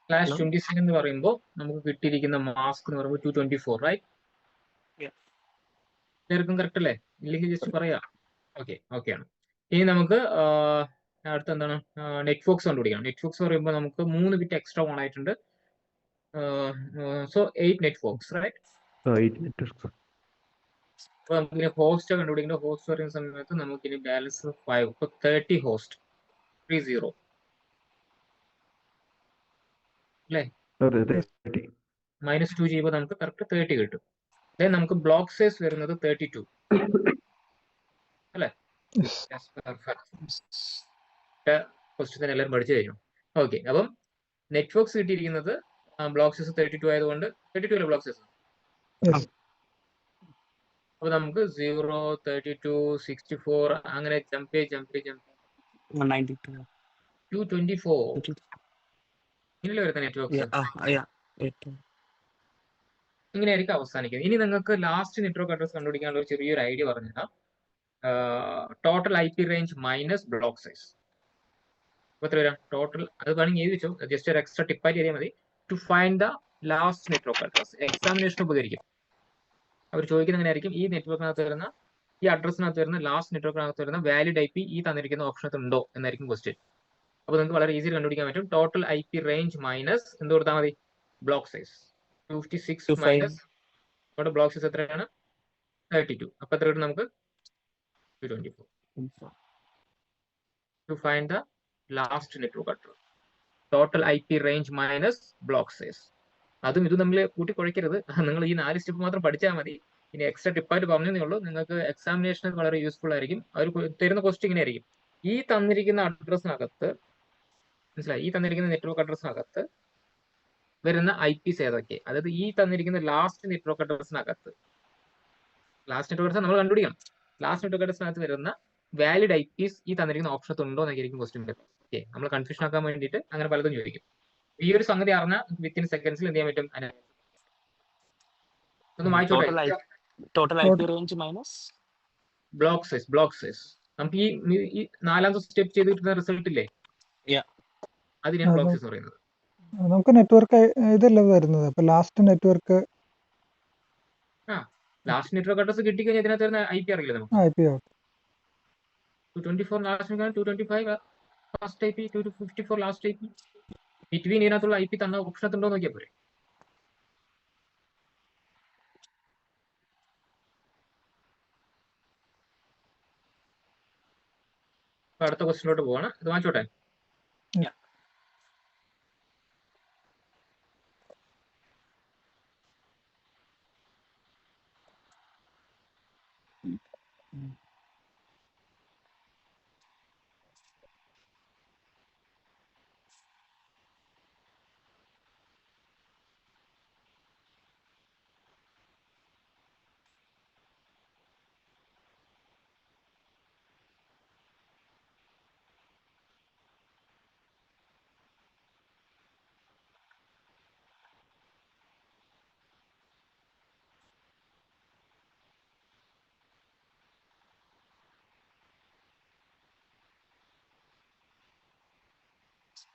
A: Clash 22 എന്ന് പറയുമ്പോൾ നമുക്ക് കിട്ടിയിരിക്കുന്ന മാസ്ക് എന്ന് പറയുമ്പോൾ 224, റൈറ്റ്? എല്ലാവർക്കും കറക്റ്റ് അല്ലേ? ഇല്ലെങ്കിൽ ജസ്റ്റ് പറയാം. ഓക്കെ ആണ്. ഇനി നമുക്ക് അടുത്ത എന്താണ്, നെറ്റ്വർക്ക്സ് കണ്ടുപിടിക്കണം. നെറ്റ്വർക്ക്സ് പറയുമ്പോൾ നമുക്ക് 3 ബിറ്റ് എക്സ്ട്രാ ഓൺ ആയിട്ടുണ്ട്. So 8 networks, right?
B: 8 നെറ്റ്വർക്ക്സ്.
A: അപ്പോൾ നമുക്കിനി ഹോസ്റ്റ് കണ്ടുപിടിക്കേണ്ട. ഹോസ്റ്റ് പറയുന്ന സമയത്ത് നമുക്കിനി ബാലൻസ് 5. ഇപ്പോൾ 30 ഹോസ്റ്റ് 30 അല്ലേ? -2 ചെയ്യുമ്പോൾ നമുക്ക് കറക്റ്റ് 30 കിട്ടും. അതായത് നമുക്ക് ബ്ലോക്ക് സൈസ് വരുന്നത് 32 അല്ലേ? ക്വസ്റ്റ്യൻ എല്ലാവരും പഠിച്ചു കഴിഞ്ഞു. ഓക്കെ, അപ്പം നെറ്റ്വർക്ക്സ് കിട്ടിയിരിക്കുന്നത് ബ്ലോക്ക് സൈസ് 32 ആയതുകൊണ്ട് 32 അല്ലേ ബ്ലോക്ക് സൈസ്? അപ്പൊ നമുക്ക് 0, 32, 64 അങ്ങനെ ജമ്പ് 224 ഇങ്ങനെയല്ലേ വരുന്ന നെറ്റ്വർക്ക്സ്. ഇങ്ങനെയായിരിക്കും അവസാനിക്കുന്നത്. ഇനി നിങ്ങൾക്ക് ലാസ്റ്റ് നെറ്റ്വർക്ക് അഡ്രസ് കണ്ടുപിടിക്കാനുള്ള ഒരു ചെറിയൊരു ഐഡിയ പറഞ്ഞുതരാം. Total IP range minus block size. അപ്പൊ എത്ര വരാം ടോട്ടൽ? അത് വേണമെങ്കിൽ എഴുതി വെച്ചോ, ജസ്റ്റ് ഒരു എക്സ്ട്രാ ടിപ്പായിട്ട് എഴുതിയാൽ മതി. To find the last network address. Examination ഉപകരിക്കും. അവർ ചോദിക്കുന്നത് എങ്ങനെയായിരിക്കും, ഈ നെറ്റ്വർക്കിനകത്ത് വരുന്ന, ഈ അഡ്രസ്സിനകത്ത് വരുന്ന, ലാസ്റ്റ് നെറ്റ്വർക്കിനകത്ത് വരുന്ന വാലിഡ് IP ഈ തന്നിരിക്കുന്ന ഓപ്ഷനകത്ത് ഉണ്ടോ എന്നായിരിക്കും ക്വസ്റ്റ്യൻ. അപ്പോൾ നിങ്ങൾക്ക് വളരെ ഈസി കണ്ടുപിടിക്കാൻ പറ്റും. ടോട്ടൽ IP റേഞ്ച് മൈനസ് എന്ത് കൊടുത്താൽ മതി? ബ്ലോക്ക് സൈസ് 256 മൈനസ് നമ്മുടെ ബ്ലോക്ക് സൈസ് എത്രയാണ്? 32. അപ്പൊ എത്ര കിട്ടും നമുക്ക്? 224. To find the last network address. Total IP range minus block size. അതും ഇതും തമ്മിൽ കൂട്ടി കുഴയ്ക്കരുത്. നിങ്ങൾ ഈ 4 സ്റ്റെപ്പ് മാത്രം പഠിച്ചാൽ മതി. ഇനി എക്സ്ട്രാ ടിപ്പായിട്ട് പറഞ്ഞതേ ഉള്ളൂ. നിങ്ങൾക്ക് എക്സാമിനേഷന് വളരെ യൂസ്ഫുൾ ആയിരിക്കും. അവർ തരുന്ന ക്വസ്റ്റ്യൻ ഇങ്ങനെ ആയിരിക്കും. ഈ തന്നിരിക്കുന്ന അഡ്രസ്സിനകത്ത്, മനസ്സിലായി, ഈ തന്നിരിക്കുന്ന നെറ്റ്വർക്ക് അഡ്രസ്സിനകത്ത് വരുന്ന IPs ഏതൊക്കെ? അതായത് ഈ തന്നിരിക്കുന്ന ലാസ്റ്റ് നെറ്റ്വർക്ക് അഡ്രസ്സിനകത്ത്, ലാസ്റ്റ് നെറ്റ്വർക്ക് നമ്മൾ കണ്ടുപിടിക്കണം. ലാസ്റ്റ് നെറ്റ്വർക്ക് അഡ്രസ്സിനകത്ത് വരുന്ന വാലിഡ് IPs ഈ തന്നിരിക്കുന്ന ഓപ്ഷനകത്ത് ഉണ്ടോ എന്നായിരിക്കും ക്വസ്റ്റ്യൻ വരുന്നത്. ഓക്കെ, നമ്മൾ കൺഫ്യൂഷൻ ആക്കാൻ വേണ്ടിയിട്ട് അങ്ങനെ പലതും ചോദിക്കും. ഈ ഒരു സംഗതി അറിഞ്ഞാൽ വിത്തിൻ സെക്കൻഡ്സിൽ എന്ത് ചെയ്യാൻ പറ്റും? ഒന്ന് വായിച്ചോട്ടെ.
C: Total IP range minus
A: block size. നമുക്ക് ഈ 4ാമത്തെ സ്റ്റെപ്പ് ചെയ്ത് കിട്ടുന്ന റിസൾട്ട് ഇല്ലേ, അതിനാണ് ബ്ലോക്ക് സൈസ് പറയുന്നത്.
D: നമുക്ക് നെറ്റ്വർക്ക് ഇതല്ലേ വരുന്നത്. അപ്പൊ ലാസ്റ്റ് നെറ്റ്വർക്ക്
A: അഡ്രസ് കിട്ടിക്കഴിഞ്ഞാൽ ഇതിനകത്ത് വരുന്ന IP അറിയില്ല നമുക്ക്. 224 last, 225 first IP, 254 last IP. Between ഇതിനകത്തുള്ള IP തന്ന ഓപ്ഷൻ ഉണ്ടോ നോക്കിയാൽ പോരെ. അടുത്ത ക്വസ്റ്റിനോട്ട് പോവാണ്. ഇത് വാങ്ങിച്ചോട്ടെ.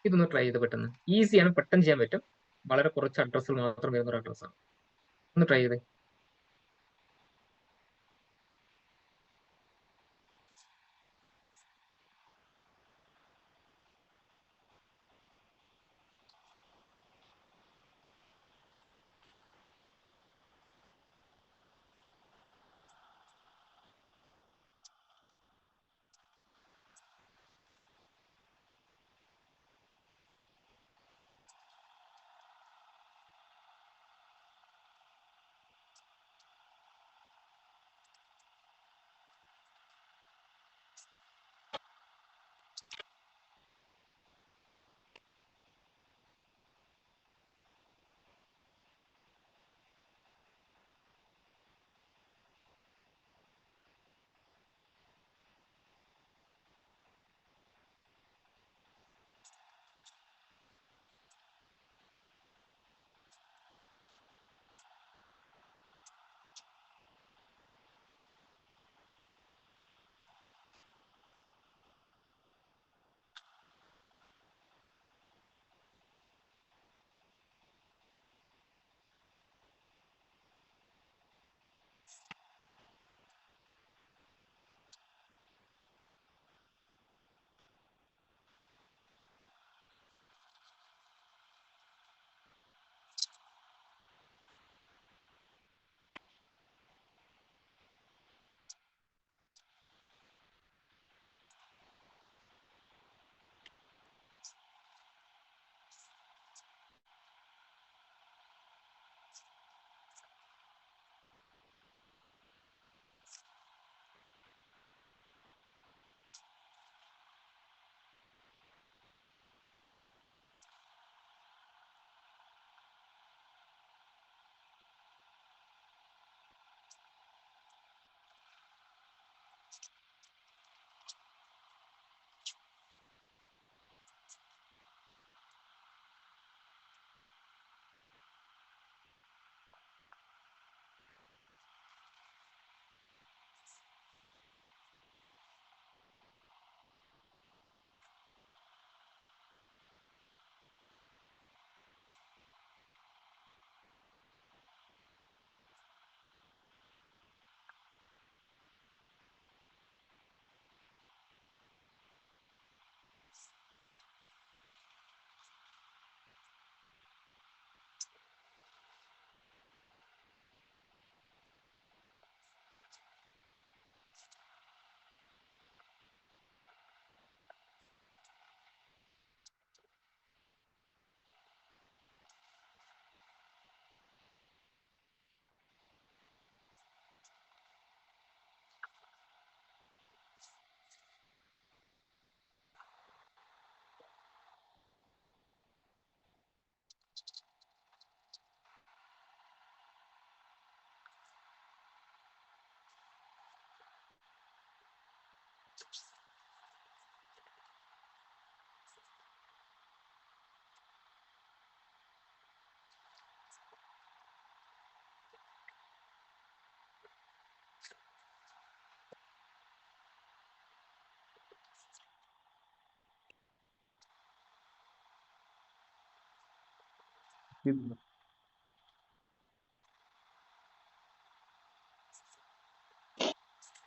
A: ഇതൊന്ന് ട്രൈ ചെയ്ത് പെട്ടെന്ന്. ഈസിയാണ്, പെട്ടെന്ന് ചെയ്യാൻ പറ്റും. വളരെ കുറച്ച് അഡ്രസ്സുകൾ മാത്രം വരുന്ന ഒരു അഡ്രസ്സാണ്. ഒന്ന് ട്രൈ ചെയ്തേ.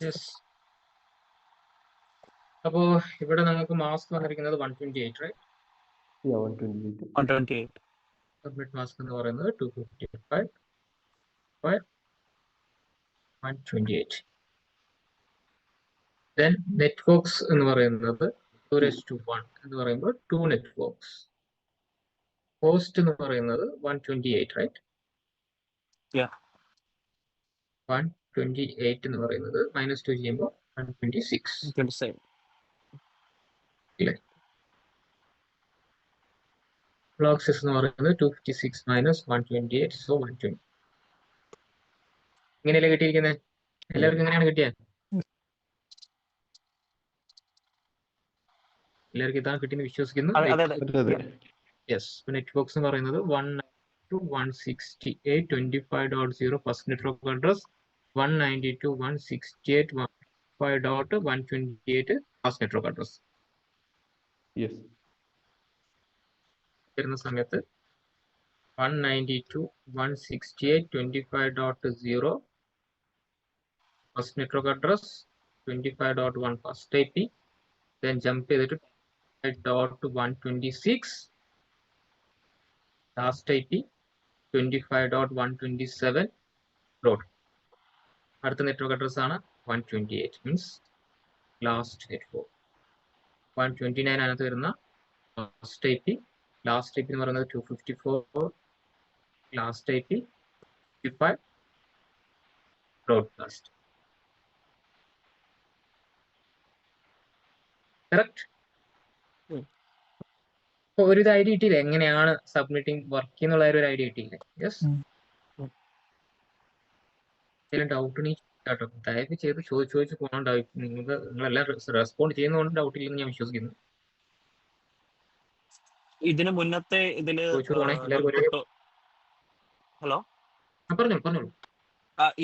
A: യെസ്. അപ്പോ ഇവിടെ നമുക്ക് മാസ്ക് വന്നിരിക്കുന്നത് 128, റൈറ്റ്?
C: 128.
A: സബ്മിറ്റ് മാസ്ക് എന്ന് പറയുന്നത് 255 by 128. Then networks എന്ന് പറയുന്നത് 2:1 എന്ന് പറയുമ്പോൾ 2 networks. Host എന്ന് പറയുന്നത് 128, റൈറ്റ്?
C: Yeah.
A: 128 എന്ന് പറയുന്നത് -2 ചെയ്യുമ്പോൾ 126.
C: 27.
A: ഇല്ലേ? Access എന്ന് പറയുന്നത് 256 - 128, so 120. ഇങ്ങനെയല്ലേ കിട്ടിയിരിക്കുന്നത്? എല്ലാവർക്കും ഇങ്ങനെയാണ് കിട്ടിയത്? എല്ലാവർക്കും ഇതാണ് കിട്ടിയെന്ന് വിശ്വസിക്കുന്നു. യെസ്. നെറ്റ്വർക്ക്സ് എന്ന് പറയുന്നത് 192.168.25.0 first network address, 192.168.125.128 first network address. വരുന്ന സമയത്ത് 192.168.25.0 first network address, 25.1 first IP, then jump ചെയ്തിട്ട് 25.126 ലാസ്റ്റ് IP, 25.127 ഡോട്ട്. അടുത്ത നെറ്റ്വർക്ക് അഡ്രസ് ആണ് 128, മീൻസ് ലാസ്റ്റ് നെറ്റ്വർക്ക്. 129 അതിനകത്ത് വരുന്ന ഫസ്റ്റ് IP, ലാസ്റ്റ് IP എന്ന് പറയുന്നത് 254, ലാസ്റ്റ് IP 55 ബ്രോഡ്കാസ്റ്റ്. കറക്റ്റ്? ഒരു ഐഡിയ കിട്ടിയില്ലേ എങ്ങനെയാണ് സബ്മിറ്റിംഗ് വർക്ക് എന്നുള്ള ഒരു ഐഡിയ കിട്ടിയില്ലേ? യെസ്. ഡൗട്ട് ഉണ്ടെങ്കിൽ കേട്ടോ, ദയവ് ചെയ്ത് ചോദിച്ചു പോകണ്ടാവും. നിങ്ങളെല്ലാം റെസ്പോണ്ട് ചെയ്യുന്നതുകൊണ്ട് ഡൗട്ട് ഇല്ലെന്ന് ഞാൻ വിശ്വസിക്കുന്നു.
C: ഇതിന് മുന്നത്തെ ഇതില് ഹലോ
A: പറഞ്ഞോളൂ.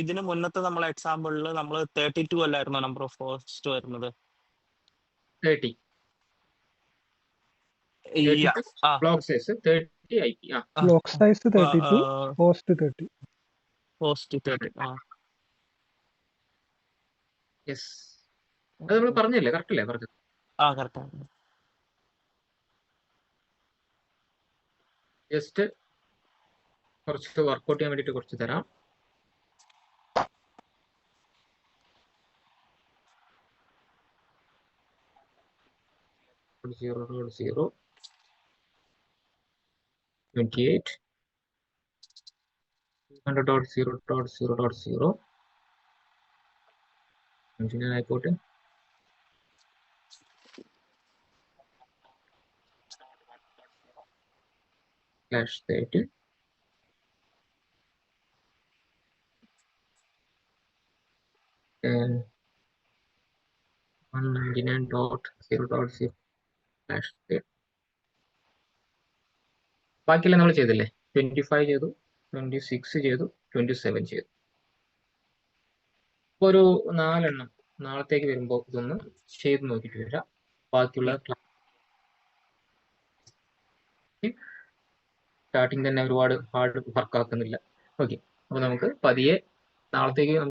C: ഇതിന് മുന്നത്തെ നമ്മളെ എക്സാമ്പിളില് നമ്മൾ 32 അല്ലായിരുന്നു നമ്പർ ഓഫ് ഹോസ്റ്റ് വരുന്നത്?
A: 30. Block size 30 IP.
D: Block size 32, host 30.
C: Host 30.
A: Yes. അത് നമ്മൾ പറഞ്ഞല്ലേ? കറക്റ്റ് അല്ലേ പറഞ്ഞത്?
C: കറക്റ്റ്.
A: ജസ്റ്റ് കുറച്ച് വർക്ക്ഔട്ട് ചെയ്യാൻ വേണ്ടിയിട്ട് കുറച്ച് തരാം. .0 28 200.0.0.0 ആയിക്കോട്ടെ. /30 and 199.0.0/30. ബാക്കിയെല്ലാം നമ്മൾ ചെയ്തില്ലേ? 25 ചെയ്തു, 26 ചെയ്തു, 27 ചെയ്തു. ഒരു 4 എണ്ണം നാളത്തേക്ക് വരുമ്പോൾ ഇതൊന്ന് ചെയ്ത് നോക്കിയിട്ട് വരാം. ബാക്കിയുള്ള സ്റ്റാർട്ടിങ് തന്നെ ഒരുപാട് ഹാർഡ് വർക്ക് ആക്കുന്നില്ല. ഓക്കെ, അപ്പൊ നമുക്ക് പതിയെ നാളത്തേക്ക്